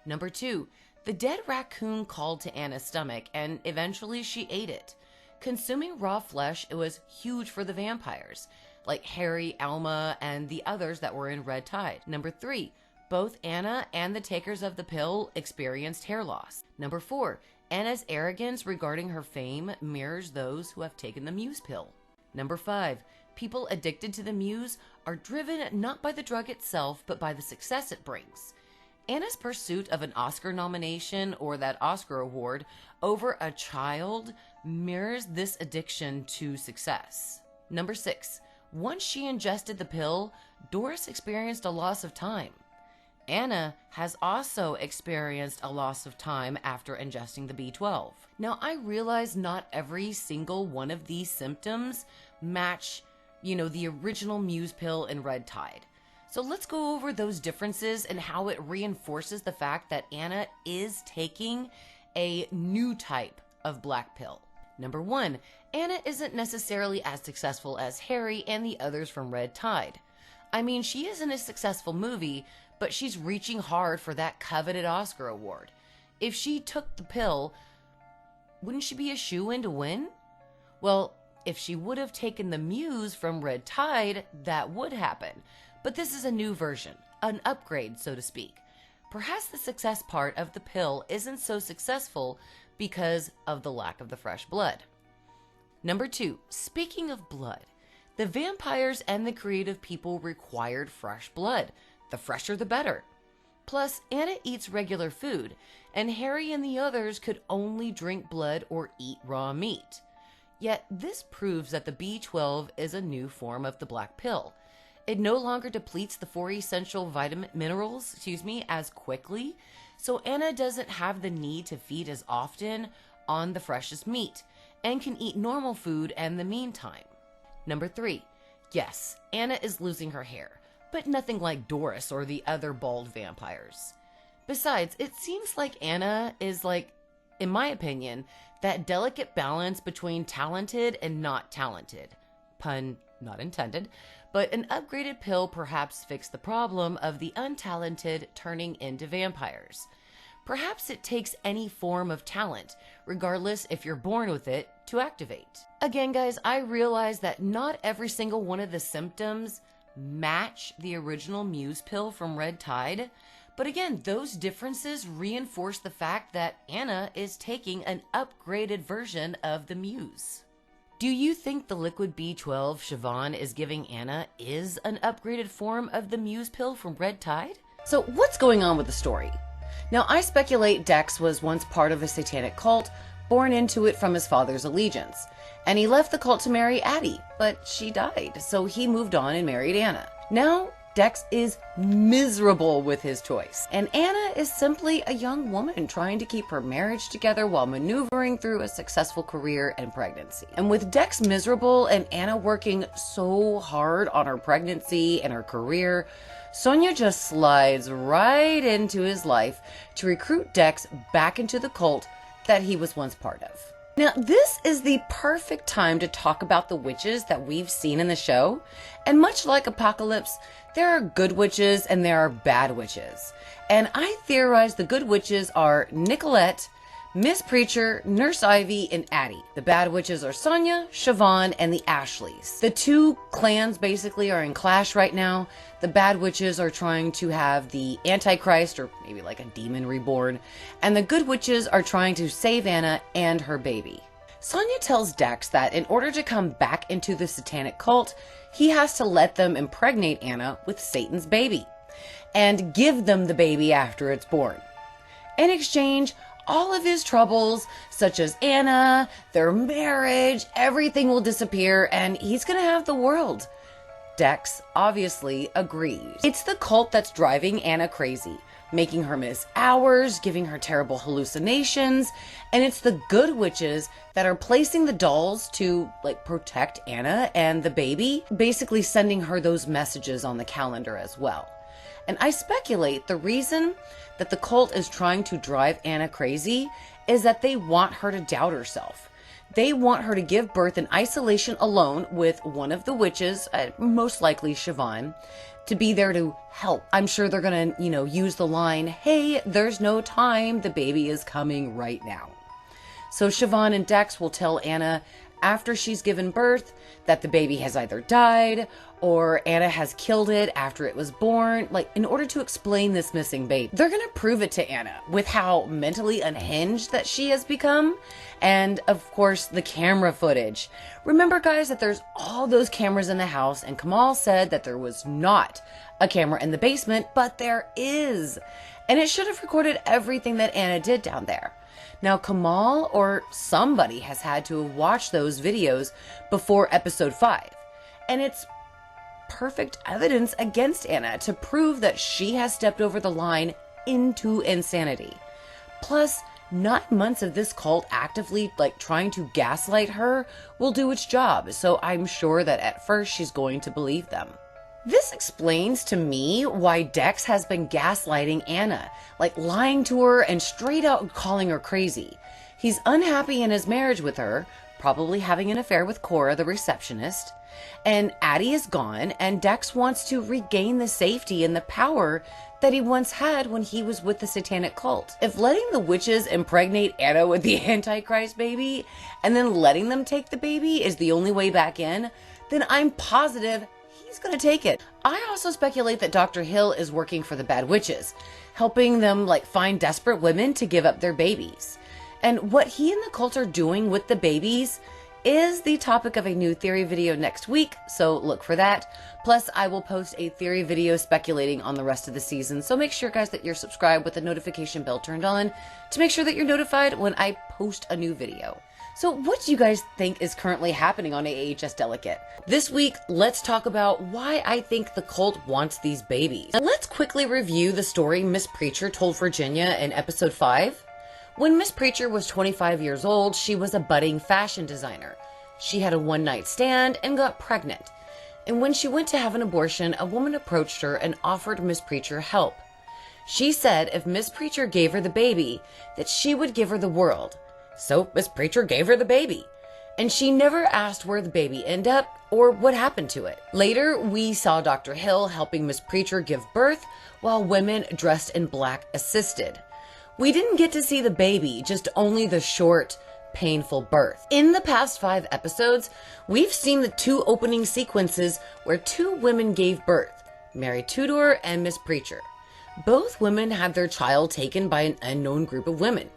Number 2, the dead raccoon called to Anna's stomach, and eventually she ate it. Consuming raw flesh, it was huge for the vampires, like Harry, Alma, and the others that were in Red Tide. Number 3, both Anna and the takers of the pill experienced hair loss. Number 4, Anna's arrogance regarding her fame mirrors those who have taken the muse pill. Number 5, people addicted to the muse are driven not by the drug itself, but by the success it brings. Anna's pursuit of an Oscar nomination or that Oscar award over a child mirrors this addiction to success. Number 6, once she ingested the pill, Doris experienced a loss of time. Anna has also experienced a loss of time after ingesting the B12. Now, I realize not every single one of these symptoms match, the original muse pill in Red Tide. So let's go over those differences and how it reinforces the fact that Anna is taking a new type of black pill. Number 1, Anna isn't necessarily as successful as Harry and the others from Red Tide. I mean, she is in a successful movie, but she's reaching hard for that coveted Oscar award. If she took the pill, wouldn't she be a shoo-in to win? Well, if she would have taken the muse from Red Tide, that would happen. But this is a new version, an upgrade, so to speak. Perhaps the success part of the pill isn't so successful because of the lack of the fresh blood. Number 2, speaking of blood, the vampires and the creative people required fresh blood. The fresher, the better. Plus, Anna eats regular food, and Harry and the others could only drink blood or eat raw meat. Yet, this proves that the B12 is a new form of the black pill. It no longer depletes the 4 essential minerals as quickly, so Anna doesn't have the need to feed as often on the freshest meat and can eat normal food in the meantime. Number 3. Yes, Anna is losing her hair, but nothing like Doris or the other bald vampires. Besides, it seems like Anna is like, in my opinion, that delicate balance between talented and not talented. Pun not intended, but an upgraded pill perhaps fixed the problem of the untalented turning into vampires. Perhaps it takes any form of talent, regardless if you're born with it, to activate. Again, guys, I realize that not every single one of the symptoms match the original Muse pill from Red Tide, but again, those differences reinforce the fact that Anna is taking an upgraded version of the Muse. Do you think the liquid B12 Siobhan is giving Anna is an upgraded form of the Muse pill from Red Tide? So what's going on with the story? Now, I speculate Dex was once part of a satanic cult, born into it from his father's allegiance. And he left the cult to marry Addie, but she died, so he moved on and married Anna. Now, Dex is miserable with his choice, and Anna is simply a young woman trying to keep her marriage together while maneuvering through a successful career and pregnancy. And with Dex miserable and Anna working so hard on her pregnancy and her career, Sonia just slides right into his life to recruit Dex back into the cult that he was once part of. Now, this is the perfect time to talk about the witches that we've seen in the show. And much like Apocalypse, there are good witches and there are bad witches. And I theorize the good witches are Nicolette, Miss Preacher, Nurse Ivy, and Addie. The bad witches are Sonia, Siobhan, and the Ashleys. The two clans basically are in clash right now. The bad witches are trying to have the Antichrist, or maybe like a demon reborn, and the good witches are trying to save Anna and her baby. Sonia tells Dex that in order to come back into the satanic cult, he has to let them impregnate Anna with Satan's baby and give them the baby after it's born. In exchange, all of his troubles, such as Anna, their marriage, everything will disappear and he's gonna have the world. Dex obviously agrees. It's the cult that's driving Anna crazy, making her miss hours, giving her terrible hallucinations, and it's the good witches that are placing the dolls to protect Anna and the baby, basically sending her those messages on the calendar as well. And I speculate the reason that the cult is trying to drive Anna crazy is that they want her to doubt herself. They want her to give birth in isolation alone with one of the witches, most likely Siobhan, to be there to help. I'm sure they're gonna, use the line, "Hey, there's no time, the baby is coming right now." So Siobhan and Dex will tell Anna after she's given birth that the baby has either died or Anna has killed it after it was born, in order to explain this missing baby. They're gonna prove it to Anna with how mentally unhinged that she has become, and of course the camera footage. Remember, guys, that there's all those cameras in the house, and Kamal said that there was not a camera in the basement, but there is. And it should have recorded everything that Anna did down there. Now, Kamal or somebody has had to have watched those videos before episode 5. And it's perfect evidence against Anna to prove that she has stepped over the line into insanity. Plus, 9 months of this cult actively trying to gaslight her will do its job. So I'm sure that at first she's going to believe them. This explains to me why Dex has been gaslighting Anna, lying to her and straight out calling her crazy. He's unhappy in his marriage with her, probably having an affair with Cora, the receptionist, and Addie is gone, and Dex wants to regain the safety and the power that he once had when he was with the satanic cult. If letting the witches impregnate Anna with the Antichrist baby, and then letting them take the baby is the only way back in, then I'm positive he's gonna take it. I also speculate that Dr. Hill is working for the bad witches, helping them find desperate women to give up their babies. And what he and the cult are doing with the babies is the topic of a new theory video next week, so look for that. Plus, I will post a theory video speculating on the rest of the season, so make sure, guys, that you're subscribed with the notification bell turned on to make sure that you're notified when I post a new video. So what do you guys think is currently happening on AHS Delicate? This week, let's talk about why I think the cult wants these babies. And let's quickly review the story Miss Preacher told Virginia in episode 5. When Miss Preacher was 25 years old, she was a budding fashion designer. She had a one-night stand and got pregnant. And when she went to have an abortion, a woman approached her and offered Miss Preacher help. She said if Miss Preacher gave her the baby, that she would give her the world. So Miss Preacher gave her the baby. And she never asked where the baby ended up or what happened to it. Later, we saw Dr. Hill helping Miss Preacher give birth while women dressed in black assisted. We didn't get to see the baby, just only the short, painful birth. In the past 5 episodes, we've seen the 2 opening sequences where 2 women gave birth, Mary Tudor and Miss Preacher. Both women had their child taken by an unknown group of women.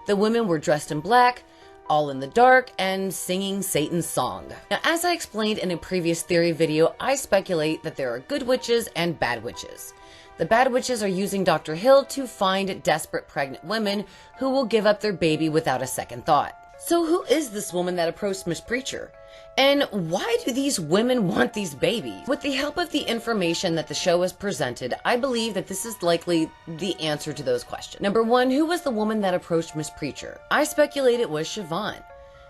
The women were dressed in black, all in the dark, and singing Satan's song. Now, as I explained in a previous theory video, I speculate that there are good witches and bad witches. The bad witches are using Dr. Hill to find desperate pregnant women who will give up their baby without a second thought. So who is this woman that approached Miss Preacher? And why do these women want these babies? With the help of the information that the show has presented, I believe that this is likely the answer to those questions. Number 1, who was the woman that approached Miss Preacher? I speculate it was Siobhan.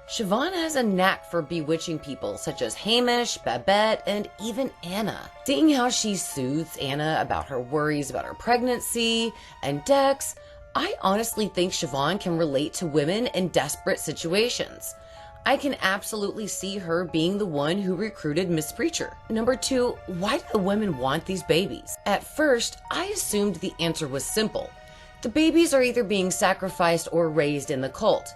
Siobhan has a knack for bewitching people such as Hamish, Babette, and even Anna. Seeing how she soothes Anna about her worries about her pregnancy and Dex, I honestly think Siobhan can relate to women in desperate situations. I can absolutely see her being the one who recruited Miss Preacher. Number 2, why do the women want these babies? At first, I assumed the answer was simple. The babies are either being sacrificed or raised in the cult.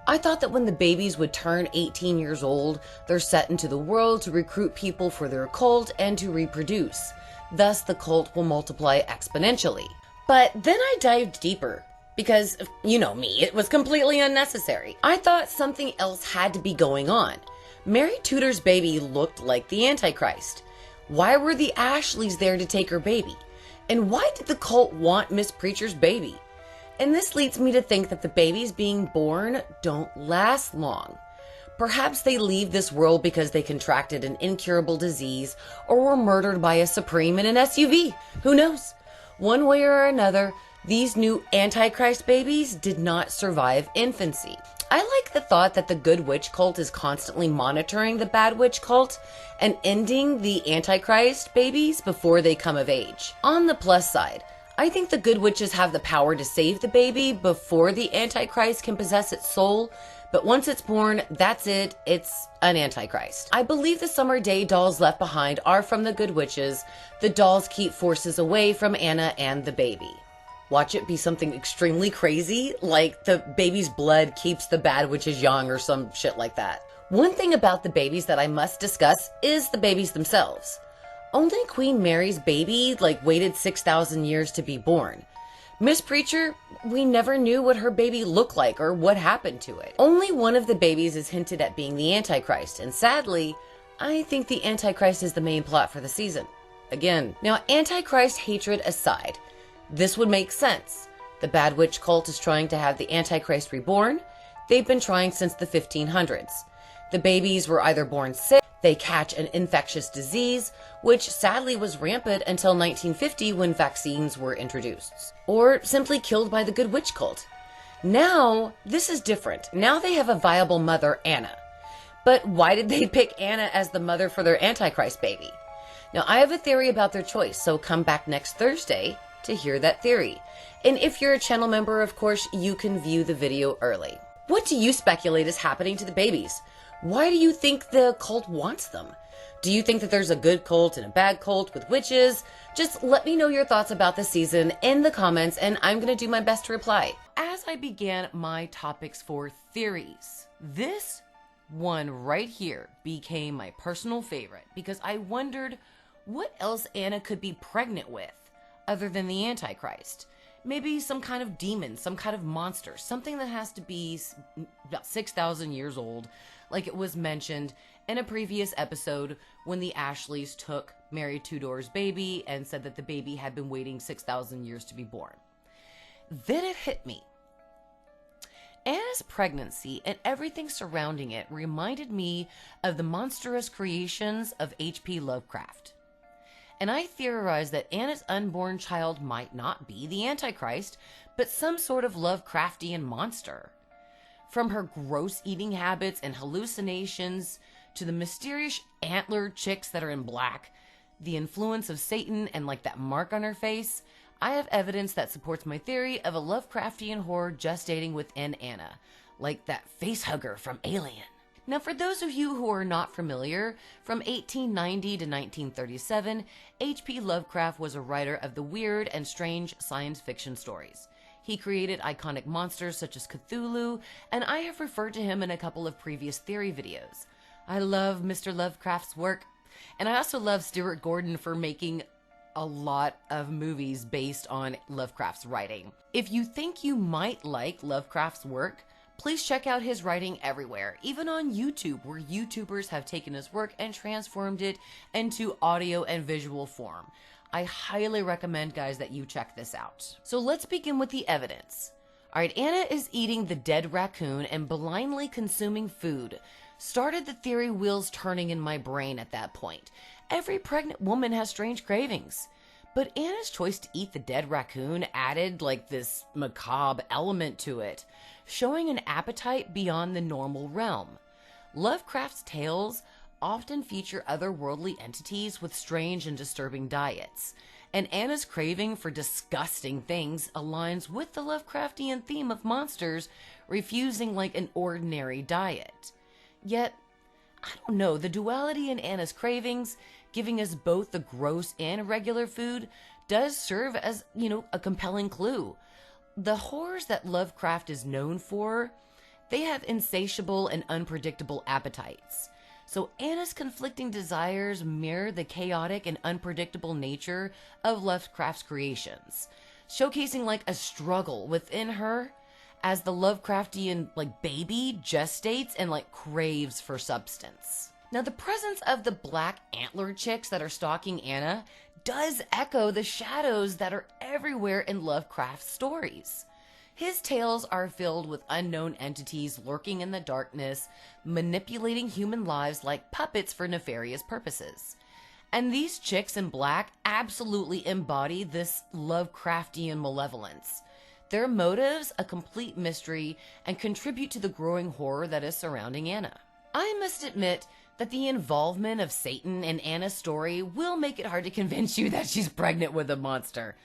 I thought that when the babies would turn 18 years old, they're set into the world to recruit people for their cult and to reproduce. Thus, the cult will multiply exponentially. But then I dived deeper. Because, you know me, it was completely unnecessary. I thought something else had to be going on. Mary Tudor's baby looked like the Antichrist. Why were the Ashleys there to take her baby? And why did the cult want Miss Preacher's baby? And this leads me to think that the babies being born don't last long. Perhaps they leave this world because they contracted an incurable disease or were murdered by a Supreme in an SUV. Who knows? One way or another, these new Antichrist babies did not survive infancy. I like the thought that the good witch cult is constantly monitoring the bad witch cult and ending the Antichrist babies before they come of age. On the plus side, I think the good witches have the power to save the baby before the Antichrist can possess its soul, but once it's born, that's it, it's an Antichrist. I believe the summer day dolls left behind are from the good witches. The dolls keep forces away from Anna and the baby. Watch it be something extremely crazy, like the baby's blood keeps the bad witches young or some shit like that. One thing about the babies that I must discuss is the babies themselves. Only Queen Mary's baby waited 6,000 years to be born. Miss Preacher, we never knew what her baby looked like or what happened to it. Only one of the babies is hinted at being the Antichrist, and sadly, I think the Antichrist is the main plot for the season. Again, now Antichrist hatred aside, this would make sense. The Bad Witch cult is trying to have the Antichrist reborn. They've been trying since the 1500s. The babies were either born sick, they catch an infectious disease, which sadly was rampant until 1950 when vaccines were introduced, or simply killed by the Good Witch cult. Now, this is different. Now they have a viable mother, Anna. But why did they pick Anna as the mother for their Antichrist baby? Now, I have a theory about their choice, so come back next Thursday to hear that theory. And if you're a channel member, of course, you can view the video early. What do you speculate is happening to the babies? Why do you think the cult wants them? Do you think that there's a good cult and a bad cult with witches? Just let me know your thoughts about the season in the comments, and I'm going to do my best to reply. As I began my topics for theories, this one right here became my personal favorite because I wondered what else Anna could be pregnant with other than the Antichrist. Maybe some kind of demon, some kind of monster, something that has to be about 6,000 years old, like it was mentioned in a previous episode when the Ashleys took Mary Tudor's baby and said that the baby had been waiting 6,000 years to be born. Then it hit me. Anna's pregnancy and everything surrounding it reminded me of the monstrous creations of H.P. Lovecraft. and I theorize that Anna's unborn child might not be the Antichrist, but some sort of Lovecraftian monster. From her gross eating habits and hallucinations to the mysterious antlered chicks that are in black, the influence of Satan and like that mark on her face, I have evidence that supports my theory of a Lovecraftian horror gestating within Anna, like that face hugger from Alien. Now, for those of you who are not familiar, from 1890 to 1937, H.P. Lovecraft was a writer of the weird and strange science fiction stories. He created iconic monsters such as Cthulhu, and I have referred to him in a couple of previous theory videos. I love Mr. Lovecraft's work, and I also love Stuart Gordon for making a lot of movies based on Lovecraft's writing. If you think you might like Lovecraft's work, please check out his writing everywhere, even on YouTube, where YouTubers have taken his work and transformed it into audio and visual form. I highly recommend, guys, that you check this out. So let's begin with the evidence. All right, Anna is eating the dead raccoon and blindly consuming food. Started the theory wheels turning in my brain at that point. Every pregnant woman has strange cravings. But Anna's choice to eat the dead raccoon added like this macabre element to it, showing an appetite beyond the normal realm. Lovecraft's tales often feature otherworldly entities with strange and disturbing diets, and Anna's craving for disgusting things aligns with the Lovecraftian theme of monsters refusing like an ordinary diet. Yet, I don't know, the duality in Anna's cravings, giving us both the gross and regular food, does serve as, a compelling clue. The horrors that Lovecraft is known for, they have insatiable and unpredictable appetites. So Anna's conflicting desires mirror the chaotic and unpredictable nature of Lovecraft's creations, showcasing like a struggle within her as the Lovecraftian baby gestates and craves for substance. Now, the presence of the black antlered chicks that are stalking Anna does echo the shadows that are everywhere in Lovecraft's stories. His tales are filled with unknown entities lurking in the darkness, manipulating human lives like puppets for nefarious purposes. And these chicks in black absolutely embody this Lovecraftian malevolence. Their motives a complete mystery and contribute to the growing horror that is surrounding Anna. I must admit that the involvement of Satan in Anna's story will make it hard to convince you that she's pregnant with a monster.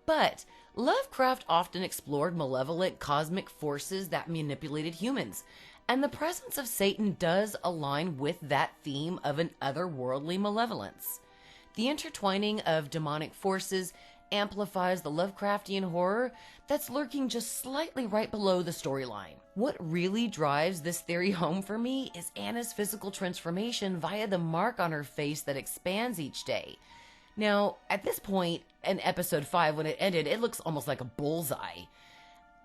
But Lovecraft often explored malevolent cosmic forces that manipulated humans, and the presence of Satan does align with that theme of an otherworldly malevolence. The intertwining of demonic forces amplifies the Lovecraftian horror that's lurking just slightly right below the storyline. What really drives this theory home for me is Anna's physical transformation via the mark on her face that expands each day. Now, at this point, in episode 5, when it ended, it looks almost like a bullseye.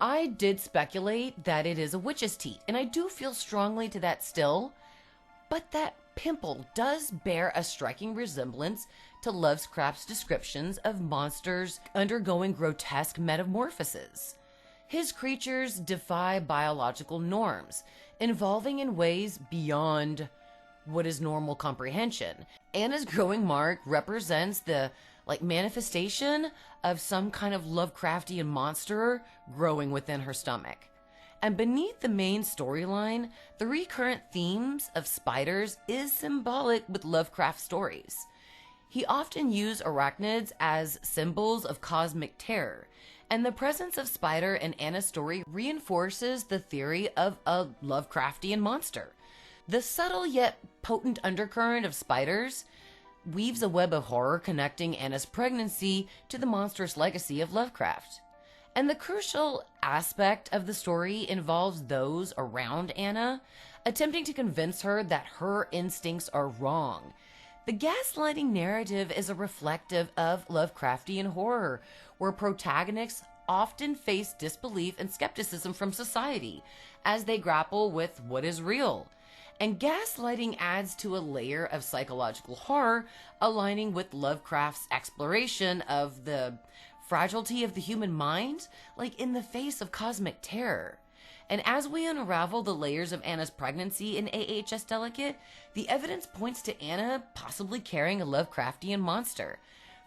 I did speculate that it is a witch's teat, and I do feel strongly to that still, but that pimple does bear a striking resemblance to Lovecraft's descriptions of monsters undergoing grotesque metamorphoses. His creatures defy biological norms, evolving in ways beyond what is normal comprehension. Anna's growing mark represents the manifestation of some kind of Lovecraftian monster growing within her stomach. And beneath the main storyline, the recurrent themes of spiders is symbolic with Lovecraft stories. He often used arachnids as symbols of cosmic terror, and the presence of spider in Anna's story reinforces the theory of a Lovecraftian monster. The subtle yet potent undercurrent of spiders weaves a web of horror connecting Anna's pregnancy to the monstrous legacy of Lovecraft. And the crucial aspect of the story involves those around Anna attempting to convince her that her instincts are wrong. The gaslighting narrative is a reflective of Lovecraftian horror, where protagonists often face disbelief and skepticism from society as they grapple with what is real. And gaslighting adds to a layer of psychological horror, aligning with Lovecraft's exploration of the fragility of the human mind, in the face of cosmic terror. And as we unravel the layers of Anna's pregnancy in AHS Delicate, the evidence points to Anna possibly carrying a Lovecraftian monster.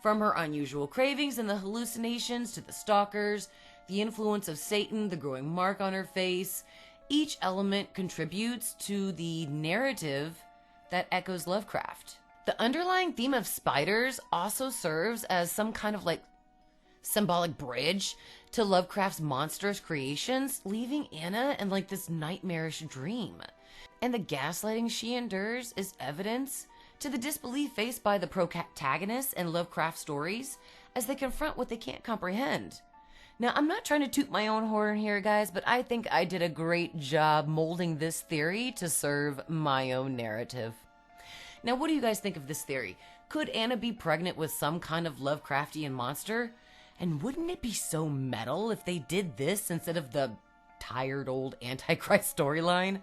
From her unusual cravings and the hallucinations to the stalkers, the influence of Satan, the growing mark on her face, each element contributes to the narrative that echoes Lovecraft. The underlying theme of spiders also serves as some kind of symbolic bridge to Lovecraft's monstrous creations, leaving Anna in this nightmarish dream. And the gaslighting she endures is evidence to the disbelief faced by the protagonists in Lovecraft stories as they confront what they can't comprehend. Now, I'm not trying to toot my own horn here, guys, but I think I did a great job molding this theory to serve my own narrative. Now, what do you guys think of this theory? Could Anna be pregnant with some kind of Lovecraftian monster? And wouldn't it be so metal if they did this instead of the tired old Antichrist storyline?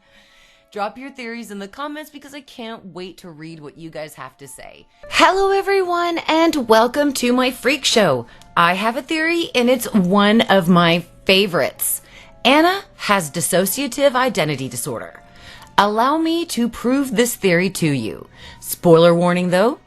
Drop your theories in the comments because I can't wait to read what you guys have to say. Hello everyone and welcome to my freak show. I have a theory and it's one of my favorites. Anna has dissociative identity disorder. Allow me to prove this theory to you. Spoiler warning though.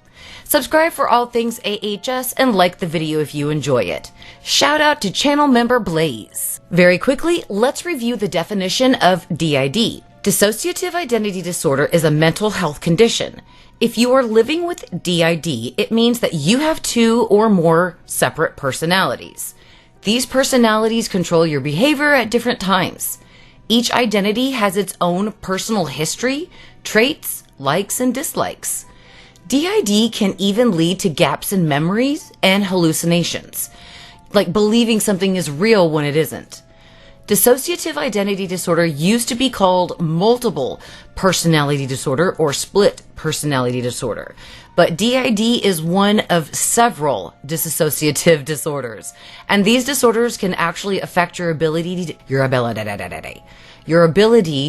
Subscribe for all things AHS and like the video if you enjoy it. Shout out to channel member Blaze. Very quickly, let's review the definition of DID. Dissociative identity disorder is a mental health condition. If you are living with DID, it means that you have two or more separate personalities. These personalities control your behavior at different times. Each identity has its own personal history, traits, likes, and dislikes. DID can even lead to gaps in memories and hallucinations, like believing something is real when it isn't. Dissociative identity disorder used to be called multiple personality disorder or split personality disorder, but DID is one of several dissociative disorders, and these disorders can actually affect your ability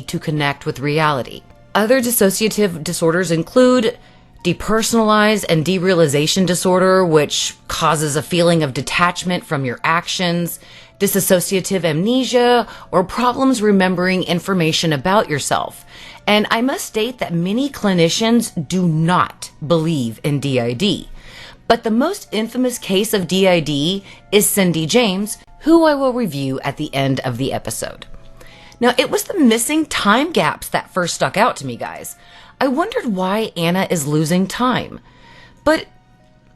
to connect with reality. Other dissociative disorders include depersonalized and derealization disorder, which causes a feeling of detachment from your actions, dissociative amnesia, or problems remembering information about yourself. And I must state that many clinicians do not believe in DID. But the most infamous case of DID is Cindy James, who I will review at the end of the episode. Now, it was the missing time gaps that first stuck out to me, guys. I wondered why Anna is losing time. But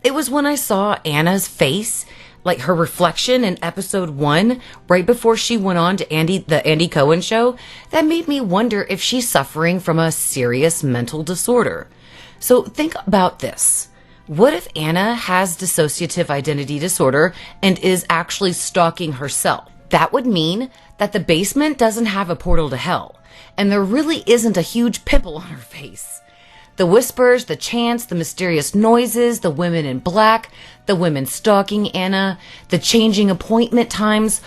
it was when I saw Anna's face, like her reflection in episode 1, right before she went on to the Andy Cohen show, that made me wonder if she's suffering from a serious mental disorder. So think about this. What if Anna has dissociative identity disorder and is actually stalking herself? That would mean that the basement doesn't have a portal to hell, and there really isn't a huge pimple on her face. The whispers, the chants, the mysterious noises, the women in black, the women stalking Anna, the changing appointment times,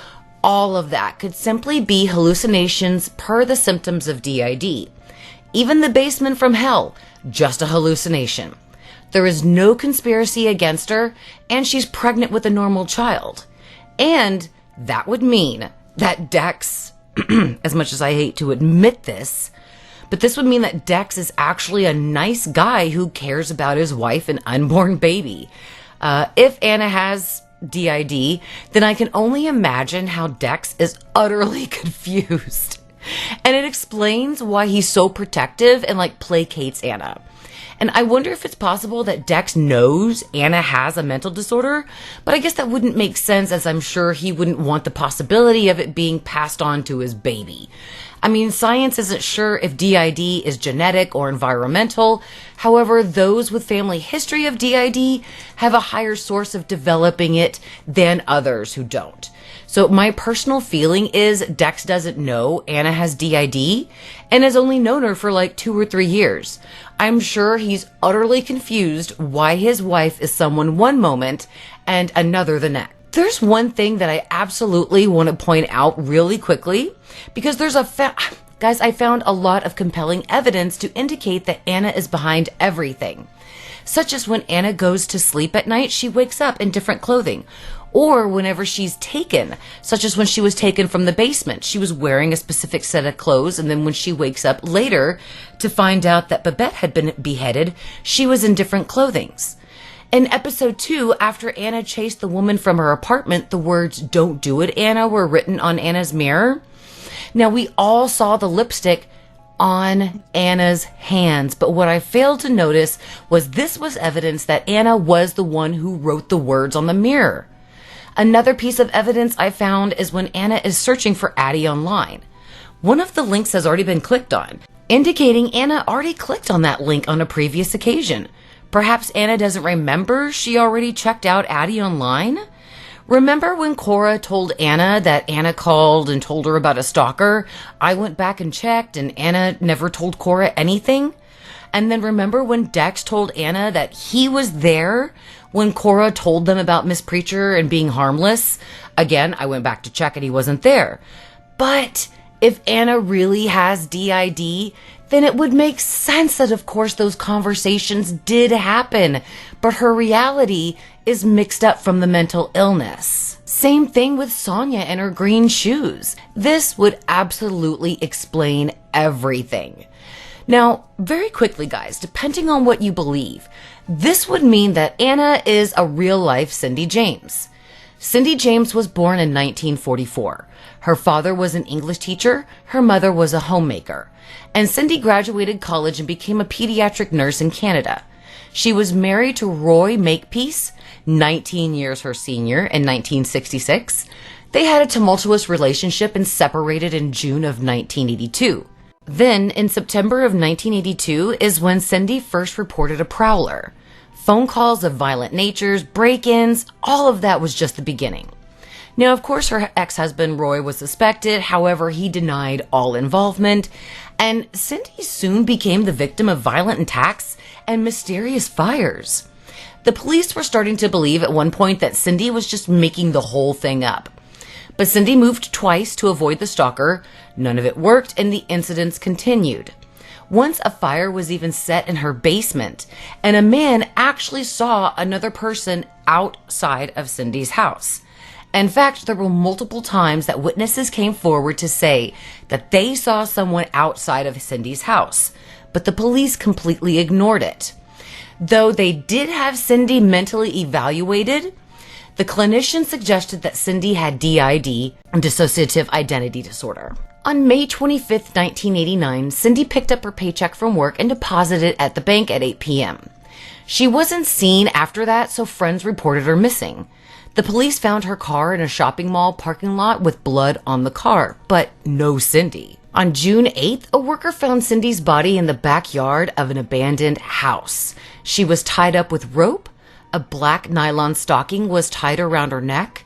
all of that could simply be hallucinations per the symptoms of DID. Even the basement from hell, just a hallucination. There is no conspiracy against her, and she's pregnant with a normal child. And that would mean that Dex, as much as I hate to admit this, but this would mean that Dex is actually a nice guy who cares about his wife and unborn baby. If Anna has DID, then I can only imagine how Dex is utterly confused. And it explains why he's so protective and placates Anna. And I wonder if it's possible that Dex knows Anna has a mental disorder, but I guess that wouldn't make sense, as I'm sure he wouldn't want the possibility of it being passed on to his baby. I mean, science isn't sure if DID is genetic or environmental. However, those with family history of DID have a higher source of developing it than others who don't. So my personal feeling is Dex doesn't know Anna has DID and has only known her for 2 or 3 years. I'm sure he's utterly confused why his wife is someone one moment and another the next. There's one thing that I absolutely want to point out really quickly, because there's guys, I found a lot of compelling evidence to indicate that Anna is behind everything. Such as when Anna goes to sleep at night, she wakes up in different clothing. or whenever she's taken, such as when she was taken from the basement. She was wearing a specific set of clothes, and then when she wakes up later to find out that Babette had been beheaded, she was in different clothings. In episode 2, after Anna chased the woman from her apartment, the words, "Don't do it, Anna," were written on Anna's mirror. Now, we all saw the lipstick on Anna's hands, but what I failed to notice was this was evidence that Anna was the one who wrote the words on the mirror. Another piece of evidence I found is when Anna is searching for Addie online. One of the links has already been clicked on, indicating Anna already clicked on that link on a previous occasion. Perhaps Anna doesn't remember she already checked out Addie online? Remember when Cora told Anna that Anna called and told her about a stalker? I went back and checked, and Anna never told Cora anything? And then remember when Dex told Anna that he was there when Cora told them about Miss Preacher and being harmless? Again, I went back to check and he wasn't there. But if Anna really has DID, then it would make sense that, of course, those conversations did happen, but her reality is mixed up from the mental illness. Same thing with Sonia and her green shoes. This would absolutely explain everything. Now, very quickly, guys, depending on what you believe, this would mean that Anna is a real-life Cindy James. Cindy James was born in 1944. Her father was an English teacher, her mother was a homemaker, and Cindy graduated college and became a pediatric nurse in Canada. She was married to Roy Makepeace, 19 years her senior, in 1966. They had a tumultuous relationship and separated in June of 1982. Then, in September of 1982, is when Cindy first reported a prowler. Phone calls of violent natures, break-ins, all of that was just the beginning. Now, of course, her ex-husband Roy was suspected. However, he denied all involvement. And Cindy soon became the victim of violent attacks and mysterious fires. The police were starting to believe at one point that Cindy was just making the whole thing up. But Cindy moved twice to avoid the stalker. None of it worked, and the incidents continued. Once a fire was even set in her basement, and a man actually saw another person outside of Cindy's house. In fact, there were multiple times that witnesses came forward to say that they saw someone outside of Cindy's house, but the police completely ignored it. Though they did have Cindy mentally evaluated, the clinician suggested that Cindy had DID, dissociative identity disorder. On May 25, 1989, Cindy picked up her paycheck from work and deposited it at the bank at 8 p.m. She wasn't seen after that, so friends reported her missing. The police found her car in a shopping mall parking lot with blood on the car, but no Cindy. On June 8th, a worker found Cindy's body in the backyard of an abandoned house. She was tied up with rope, a black nylon stocking was tied around her neck,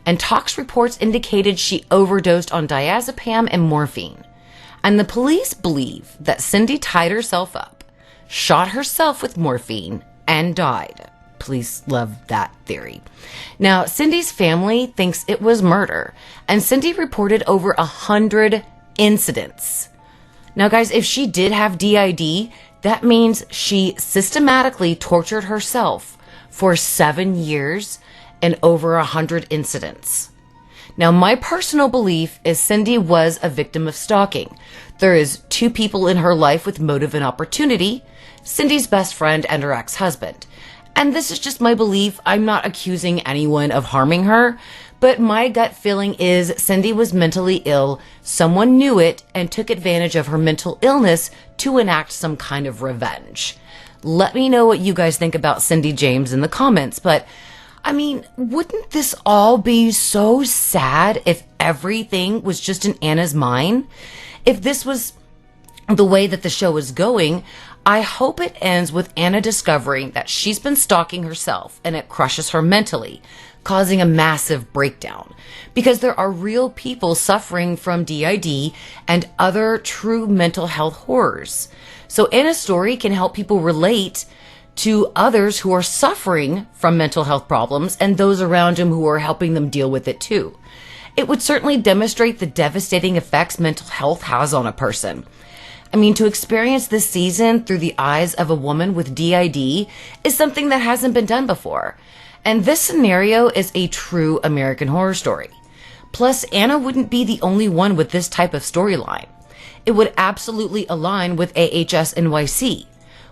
and tox reports indicated she overdosed on diazepam and morphine. And the police believe that Cindy tied herself up, shot herself with morphine, and died. Police love that theory. Now, Cindy's family thinks it was murder, and Cindy reported over 100 incidents. Now, guys, if she did have DID, that means she systematically tortured herself for 7 years and over 100 incidents. Now, my personal belief is Cindy was a victim of stalking. There is 2 people in her life with motive and opportunity, Cindy's best friend and her ex-husband. And this is just my belief. I'm not accusing anyone of harming her, but my gut feeling is Cindy was mentally ill, someone knew it, and took advantage of her mental illness to enact some kind of revenge. Let me know what you guys think about Cindy James in the comments, but I mean, wouldn't this all be so sad if everything was just in Anna's mind? If this was the way that the show is going, I hope it ends with Anna discovering that she's been stalking herself and it crushes her mentally, causing a massive breakdown. Because there are real people suffering from DID and other true mental health horrors. So Anna's story can help people relate to others who are suffering from mental health problems and those around them who are helping them deal with it too. It would certainly demonstrate the devastating effects mental health has on a person. I mean, to experience this season through the eyes of a woman with DID is something that hasn't been done before. And this scenario is a true American Horror Story. Plus, Anna wouldn't be the only one with this type of storyline. It would absolutely align with AHS NYC.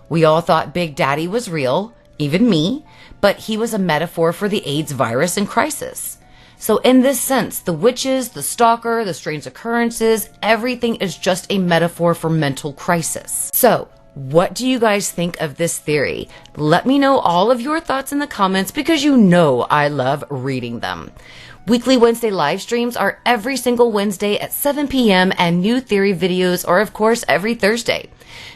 We all thought Big Daddy was real, even me, but he was a metaphor for the AIDS virus and crisis. So in this sense, the witches, the stalker, the strange occurrences, everything is just a metaphor for mental crisis. So, what do you guys think of this theory? Let me know all of your thoughts in the comments because you know I love reading them. Weekly Wednesday live streams are every single Wednesday at 7 p.m. and new theory videos are of course every Thursday.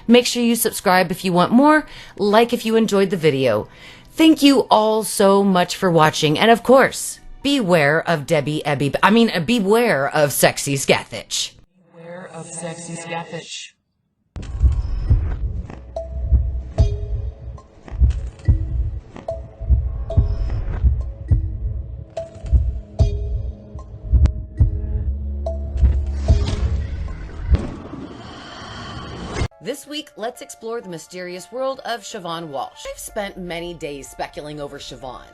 Make sure you subscribe if you want more, like if you enjoyed the video. Thank you all so much for watching, and of course, beware of beware of sexy Scathach. Beware of sexy Scathach. This week, let's explore the mysterious world of Siobhan Walsh. I've spent many days speculating over Siobhan.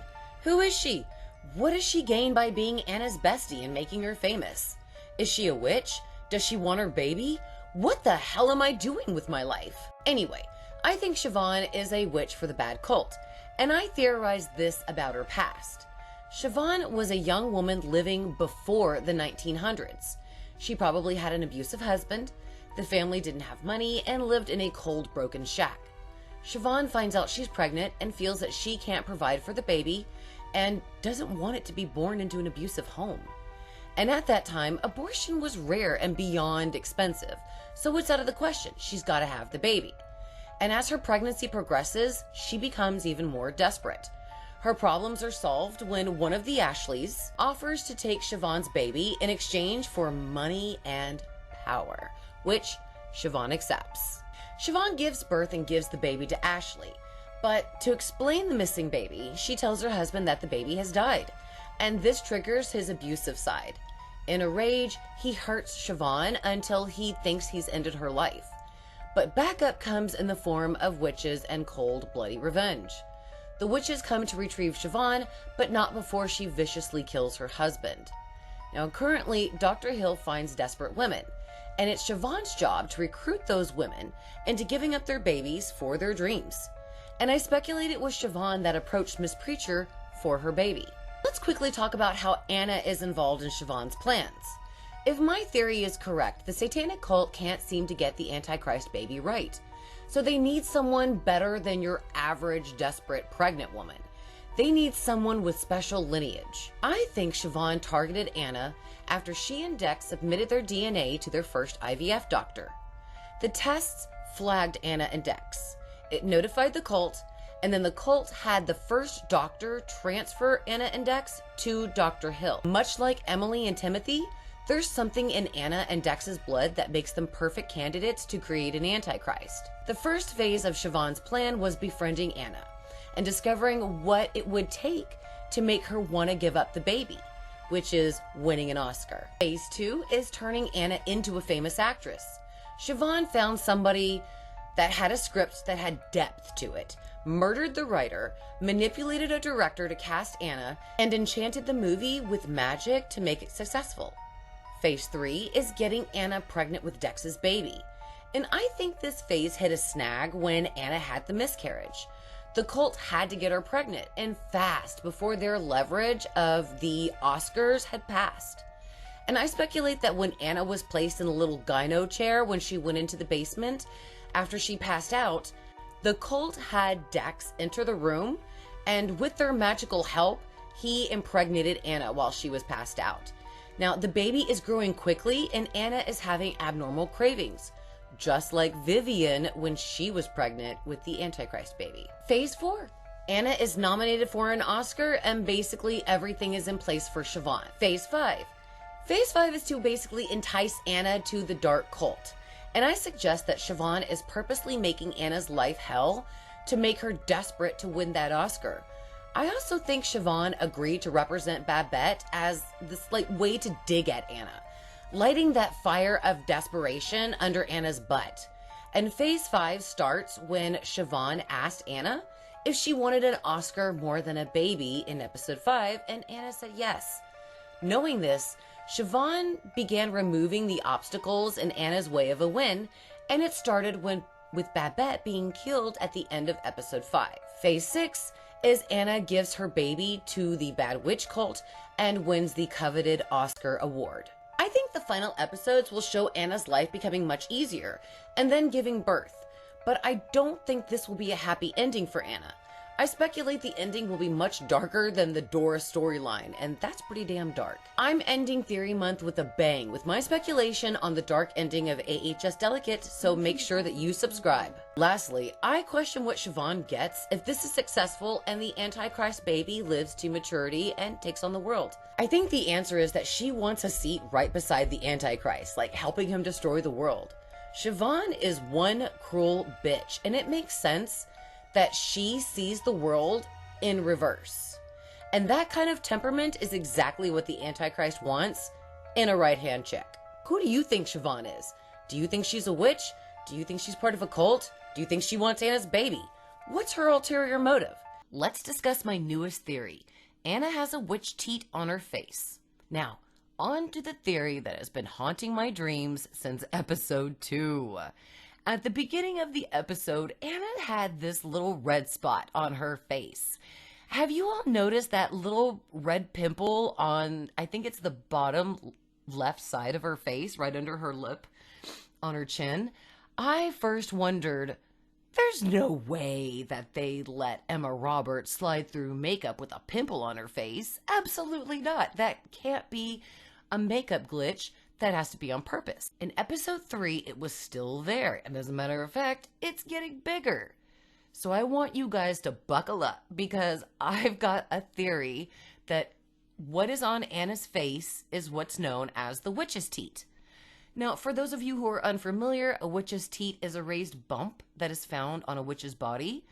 Who is she? What does she gain by being Anna's bestie and making her famous? Is she a witch? Does she want her baby? What the hell am I doing with my life? Anyway, I think Siobhan is a witch for the bad cult, and I theorized this about her past. Siobhan was a young woman living before the 1900s. She probably had an abusive husband. The family didn't have money and lived in a cold, broken shack. Siobhan finds out she's pregnant and feels that she can't provide for the baby and doesn't want it to be born into an abusive home. And at that time, abortion was rare and beyond expensive, so it's out of the question. She's got to have the baby. And as her pregnancy progresses, she becomes even more desperate. Her problems are solved when one of the Ashleys offers to take Siobhan's baby in exchange for money and power, which Siobhan accepts. Siobhan gives birth and gives the baby to Ashley, but to explain the missing baby, she tells her husband that the baby has died, and this triggers his abusive side. In a rage, he hurts Siobhan until he thinks he's ended her life. But backup comes in the form of witches and cold, bloody revenge. The witches come to retrieve Siobhan, but not before she viciously kills her husband. Now currently, Dr. Hill finds desperate women, and it's Siobhan's job to recruit those women into giving up their babies for their dreams. And I speculate it was Siobhan that approached Miss Preacher for her baby. Let's quickly talk about how Anna is involved in Siobhan's plans. If my theory is correct, the satanic cult can't seem to get the Antichrist baby right. So they need someone better than your average desperate pregnant woman. They need someone with special lineage. I think Siobhan targeted Anna after she and Dex submitted their DNA to their first IVF doctor. The tests flagged Anna and Dex. It notified the cult, and then the cult had the first doctor transfer Anna and Dex to Dr. Hill. Much like Emily and Timothy, there's something in Anna and Dex's blood that makes them perfect candidates to create an Antichrist. The first phase of Siobhan's plan was befriending Anna and discovering what it would take to make her want to give up the baby, which is winning an Oscar. Phase 2 is turning Anna into a famous actress. Siobhan found somebody that had a script that had depth to it, murdered the writer, manipulated a director to cast Anna, and enchanted the movie with magic to make it successful. Phase 3 is getting Anna pregnant with Dex's baby. And I think this phase hit a snag when Anna had the miscarriage. The cult had to get her pregnant and fast before their leverage of the Oscars had passed. And I speculate that when Anna was placed in a little gyno chair when she went into the basement after she passed out, the cult had Dex enter the room, and with their magical help, he impregnated Anna while she was passed out. Now, the baby is growing quickly and Anna is having abnormal cravings, just like Vivian when she was pregnant with the Antichrist baby. Phase 4. Anna is nominated for an Oscar and basically everything is in place for Siobhan. Phase 5. Phase 5 is to basically entice Anna to the dark cult. And I suggest that Siobhan is purposely making Anna's life hell to make her desperate to win that Oscar. I also think Siobhan agreed to represent Babette as this way to dig at Anna, lighting that fire of desperation under Anna's butt. And phase 5 starts when Siobhan asked Anna if she wanted an Oscar more than a baby in episode 5, and Anna said yes. Knowing this, Siobhan began removing the obstacles in Anna's way of a win, and it started with Babette being killed at the end of episode 5. Phase 6 is Anna gives her baby to the Bad Witch cult and wins the coveted Oscar award. I think the final episodes will show Anna's life becoming much easier and then giving birth, but I don't think this will be a happy ending for Anna. I speculate the ending will be much darker than the Dora storyline, and that's pretty damn dark. I'm ending Theory Month with a bang with my speculation on the dark ending of AHS Delicate, so make sure that you subscribe. Lastly, I question what Siobhan gets if this is successful and the Antichrist baby lives to maturity and takes on the world. I think the answer is that she wants a seat right beside the Antichrist, like helping him destroy the world. Siobhan is one cruel bitch, and it makes sense that she sees the world in reverse. And that kind of temperament is exactly what the Antichrist wants in a right-hand chick. Who do you think Siobhan is? Do you think she's a witch? Do you think she's part of a cult? Do you think she wants Anna's baby? What's her ulterior motive? Let's discuss my newest theory. Anna has a witch teat on her face. Now, on to the theory that has been haunting my dreams since episode 2. At the beginning of the episode, Anna had this little red spot on her face. Have you all noticed that little red pimple on, I think it's the bottom left side of her face, right under her lip, on her chin? I first wondered, there's no way that they let Emma Roberts slide through makeup with a pimple on her face. Absolutely not. That can't be a makeup glitch. That has to be on purpose. In episode 3, it was still there, and as a matter of fact, it's getting bigger. So I want you guys to buckle up, because I've got a theory that what is on Anna's face is what's known as the witch's teat. Now, for those of you who are unfamiliar, a witch's teat is a raised bump that is found on a witch's body.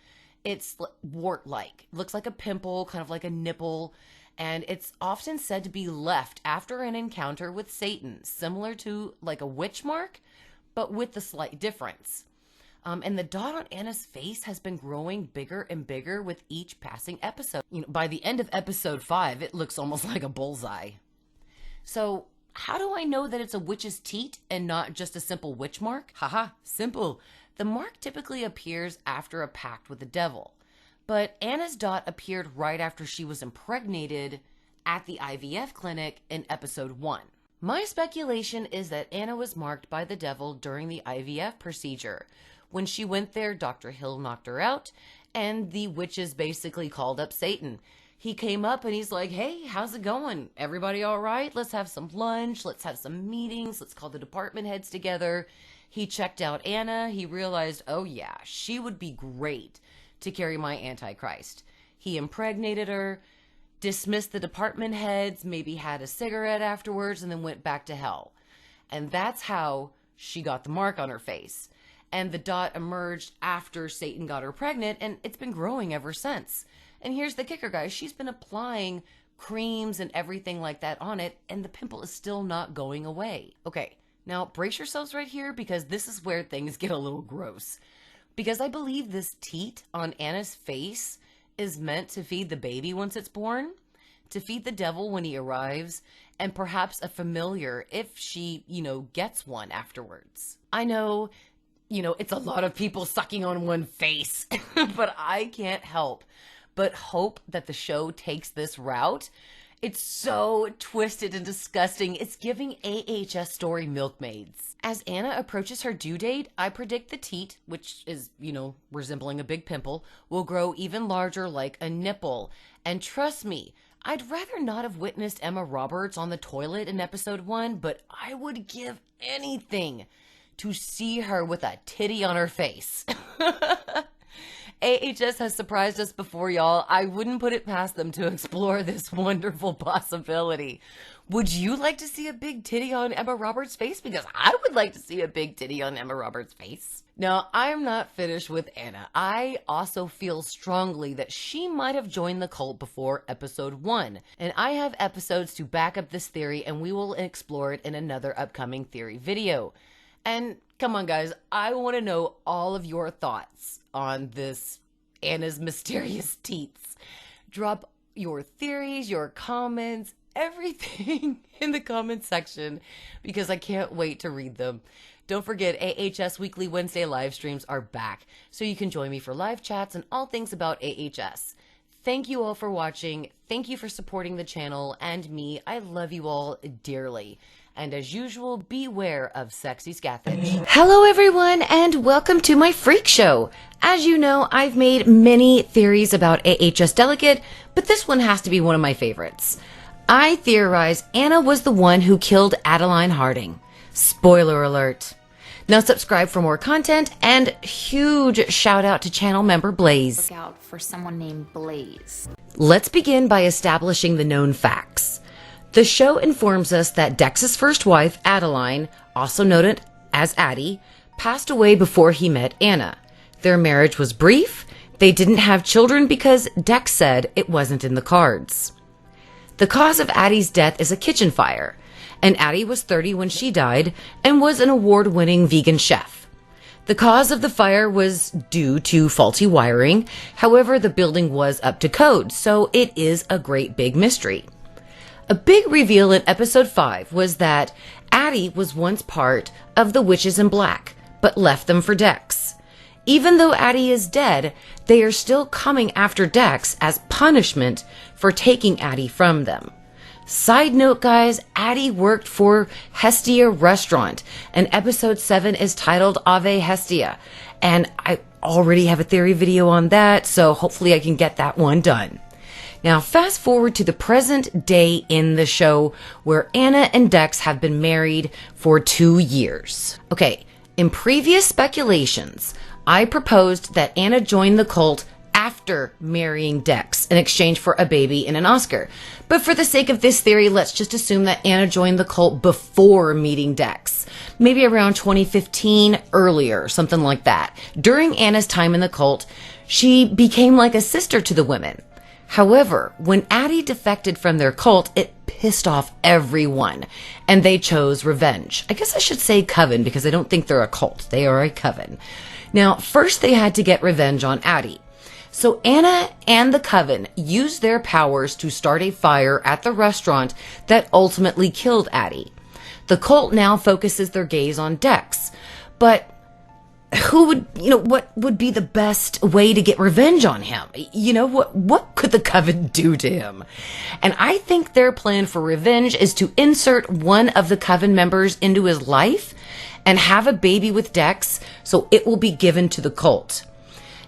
It's wart-like, looks like a pimple, kind of like a nipple, and it's often said to be left after an encounter with Satan, similar to like a witch mark, but with the slight difference. And the dot on Anna's face has been growing bigger and bigger with each passing episode. By the end of episode 5, it looks almost like a bullseye. So how do I know that it's a witch's teat and not just a simple witch mark? Haha, simple. The mark typically appears after a pact with the devil. But Anna's dot appeared right after she was impregnated at the IVF clinic in episode 1. My speculation is that Anna was marked by the devil during the IVF procedure. When she went there, Dr. Hill knocked her out, and the witches basically called up Satan. He came up and he's like, hey, how's it going? Everybody all right? Let's have some lunch. Let's have some meetings. Let's call the department heads together. He checked out Anna. He realized, oh yeah, she would be great to carry my Antichrist. He impregnated her, dismissed the department heads, maybe had a cigarette afterwards, and then went back to hell. And that's how she got the mark on her face. And the dot emerged after Satan got her pregnant, and it's been growing ever since. And here's the kicker, guys. She's been applying creams and everything like that on it, and the pimple is still not going away. Okay, now brace yourselves right here, because this is where things get a little gross. Because I believe this teat on Anna's face is meant to feed the baby once it's born, to feed the devil when he arrives, and perhaps a familiar if she, gets one afterwards. I know, it's a lot of people sucking on one face, but I can't help but hope that the show takes this route. It's so twisted and disgusting. It's giving AHS story milkmaids. As Anna approaches her due date, I predict the teat, which is, resembling a big pimple, will grow even larger like a nipple. And trust me, I'd rather not have witnessed Emma Roberts on the toilet in episode 1, but I would give anything to see her with a titty on her face. AHS has surprised us before, y'all. I wouldn't put it past them to explore this wonderful possibility. Would you like to see a big titty on Emma Roberts' face? Because I would like to see a big titty on Emma Roberts' face. Now, I'm not finished with Anna. I also feel strongly that she might have joined the cult before episode 1. And I have episodes to back up this theory, and we will explore it in another upcoming theory video. And come on, guys, I want to know all of your thoughts on this Anna's mysterious teats. Drop your theories, your comments, everything in the comment section because I can't wait to read them. Don't forget, AHS Weekly Wednesday live streams are back, so you can join me for live chats and all things about AHS. Thank you all for watching. Thank you for supporting the channel and me. I love you all dearly. And as usual, beware of sexy scathage. Hello everyone and welcome to my freak show. As you know, I've made many theories about AHS Delegate, but this one has to be one of my favorites. I theorize Anna was the one who killed Adeline Harding. Spoiler alert. Now subscribe for more content, and huge shout out to channel member Blaze. Look out for someone named Blaze. Let's begin by establishing the known facts. The show informs us that Dex's first wife, Adeline, also known as Addie, passed away before he met Anna. Their marriage was brief. They didn't have children because Dex said it wasn't in the cards. The cause of Addie's death is a kitchen fire, and Addie was 30 when she died and was an award-winning vegan chef. The cause of the fire was due to faulty wiring. However, the building was up to code, so it is a great big mystery. A big reveal in episode 5 was that Addie was once part of the Witches in Black, but left them for Dex. Even though Addie is dead, they are still coming after Dex as punishment for taking Addie from them. Side note, guys, Addie worked for Hestia Restaurant, and episode 7 is titled Ave Hestia, and I already have a theory video on that, so hopefully I can get that one done. Now, fast forward to the present day in the show where Anna and Dex have been married for 2 years. Okay, in previous speculations, I proposed that Anna joined the cult after marrying Dex in exchange for a baby and an Oscar. But for the sake of this theory, let's just assume that Anna joined the cult before meeting Dex. Maybe around 2015, earlier, something like that. During Anna's time in the cult, she became like a sister to the women. However, when Addie defected from their cult, it pissed off everyone, and they chose revenge. I guess I should say coven, because I don't think they're a cult. They are a coven. Now, first they had to get revenge on Addie. So Anna and the coven used their powers to start a fire at the restaurant that ultimately killed Addie. The cult now focuses their gaze on Dex. But what would be the best way to get revenge on him? What could the coven do to him? And I think their plan for revenge is to insert one of the coven members into his life and have a baby with Dex so it will be given to the cult.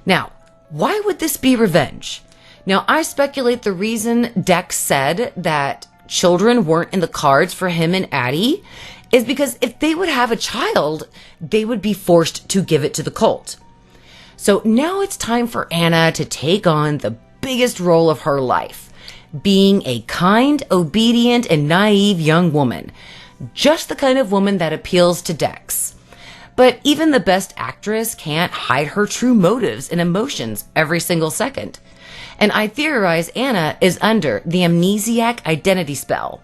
Now, why would this be revenge? Now, I speculate the reason Dex said that children weren't in the cards for him and Addie is because if they would have a child, they would be forced to give it to the cult. So now it's time for Anna to take on the biggest role of her life, being a kind, obedient, and naive young woman. Just the kind of woman that appeals to Dex. But even the best actress can't hide her true motives and emotions every single second. And I theorize Anna is under the amnesiac identity spell.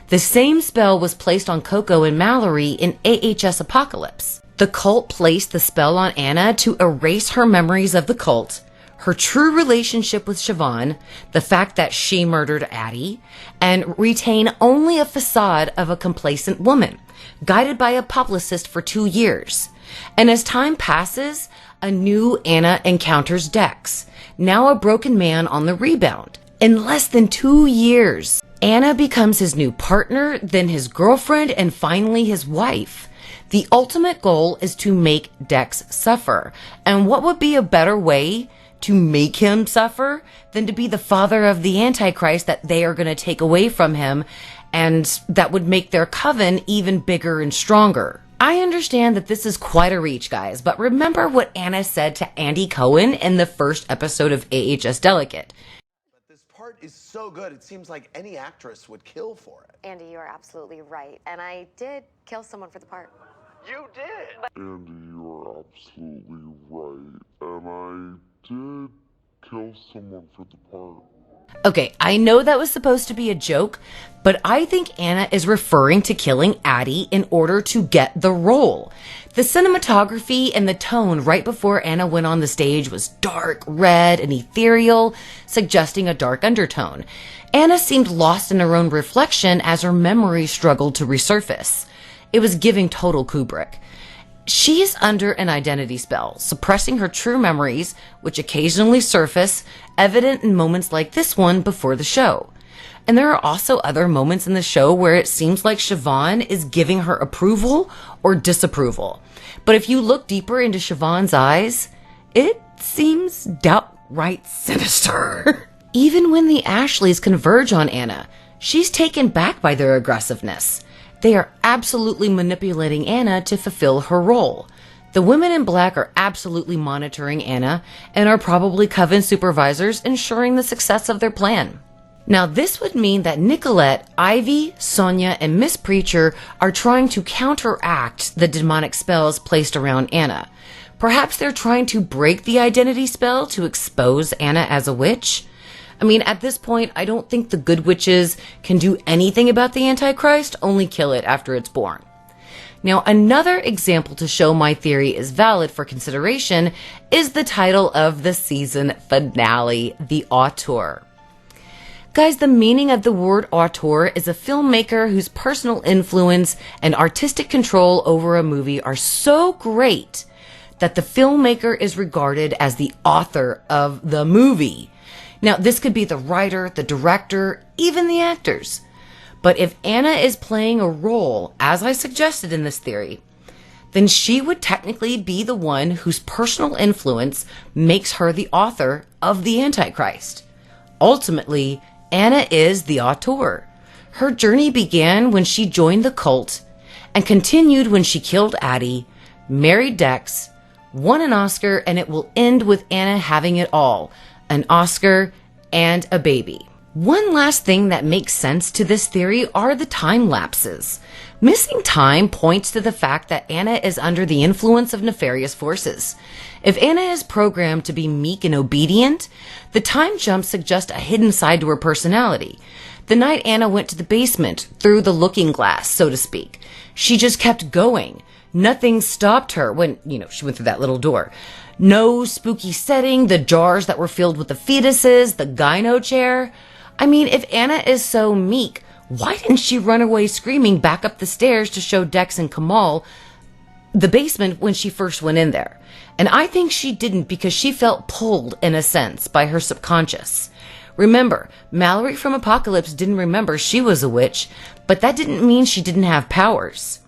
The same spell was placed on Coco and Mallory in AHS Apocalypse. The cult placed the spell on Anna to erase her memories of the cult, her true relationship with Siobhan, the fact that she murdered Addie, and retain only a facade of a complacent woman, guided by a publicist for 2 years. And as time passes, a new Anna encounters Dex, now a broken man on the rebound. In less than 2 years, Anna becomes his new partner, then his girlfriend, and finally his wife. The ultimate goal is to make Dex suffer. And what would be a better way to make him suffer than to be the father of the Antichrist that they are going to take away from him, and that would make their coven even bigger and stronger. I understand that this is quite a reach, guys, but remember what Anna said to Andy Cohen in the first episode of AHS Delegate. But this part is so good, it seems like any actress would kill for it. Andy, you are absolutely right. And I did kill someone for the part. You did? Andy, you're absolutely right. And I did kill someone for the part. Okay, I know that was supposed to be a joke, but I think Anna is referring to killing Addie in order to get the role. The cinematography and the tone right before Anna went on the stage was dark, red, and ethereal, suggesting a dark undertone. Anna seemed lost in her own reflection as her memory struggled to resurface. It was giving total Kubrick. She is under an identity spell, suppressing her true memories, which occasionally surface, evident in moments like this one before the show. And there are also other moments in the show where it seems like Siobhan is giving her approval or disapproval. But if you look deeper into Siobhan's eyes, it seems downright sinister. Even when the Ashleys converge on Anna, she's taken back by their aggressiveness. They are absolutely manipulating Anna to fulfill her role. The women in black are absolutely monitoring Anna and are probably coven supervisors ensuring the success of their plan. Now, this would mean that Nicolette, Ivy, Sonia, and Miss Preacher are trying to counteract the demonic spells placed around Anna. Perhaps they're trying to break the identity spell to expose Anna as a witch. I mean, at this point, I don't think the good witches can do anything about the Antichrist, only kill it after it's born. Now, another example to show my theory is valid for consideration is the title of the season finale, The Auteur. Guys, the meaning of the word auteur is a filmmaker whose personal influence and artistic control over a movie are so great that the filmmaker is regarded as the author of the movie. Now, this could be the writer, the director, even the actors. But if Anna is playing a role, as I suggested in this theory, then she would technically be the one whose personal influence makes her the author of the Antichrist. Ultimately, Anna is the auteur. Her journey began when she joined the cult and continued when she killed Addie, married Dex, won an Oscar, and it will end with Anna having it all, an Oscar and a baby. One last thing that makes sense to this theory are the time lapses. Missing time points to the fact that Anna is under the influence of nefarious forces. If Anna is programmed to be meek and obedient, the time jumps suggest a hidden side to her personality. The night Anna went to the basement, through the looking glass, so to speak, she just kept going. Nothing stopped her when, she went through that little door. No spooky setting, the jars that were filled with the fetuses, the gyno chair. I mean, if Anna is so meek, why didn't she run away screaming back up the stairs to show Dex and Kamal the basement when she first went in there? And I think she didn't because she felt pulled, in a sense, by her subconscious. Remember, Mallory from Apocalypse didn't remember she was a witch, but that didn't mean she didn't have powers.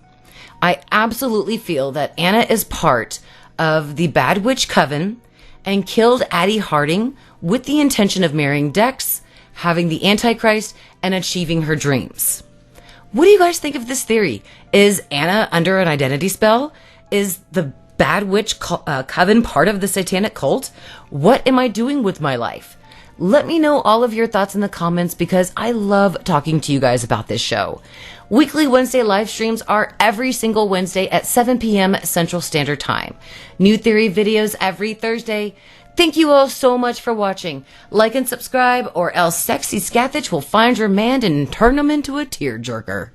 I absolutely feel that Anna is part of the Bad Witch Coven and killed Addie Harding with the intention of marrying Dex, having the Antichrist, and achieving her dreams. What do you guys think of this theory? Is Anna under an identity spell? Is the Bad Witch Coven part of the satanic cult? What am I doing with my life? Let me know all of your thoughts in the comments because I love talking to you guys about this show. Weekly Wednesday live streams are every single Wednesday at 7 p.m. Central Standard Time. New theory videos every Thursday. Thank you all so much for watching. Like and subscribe or else Sexy Scathach will find your man and turn him into a tearjerker.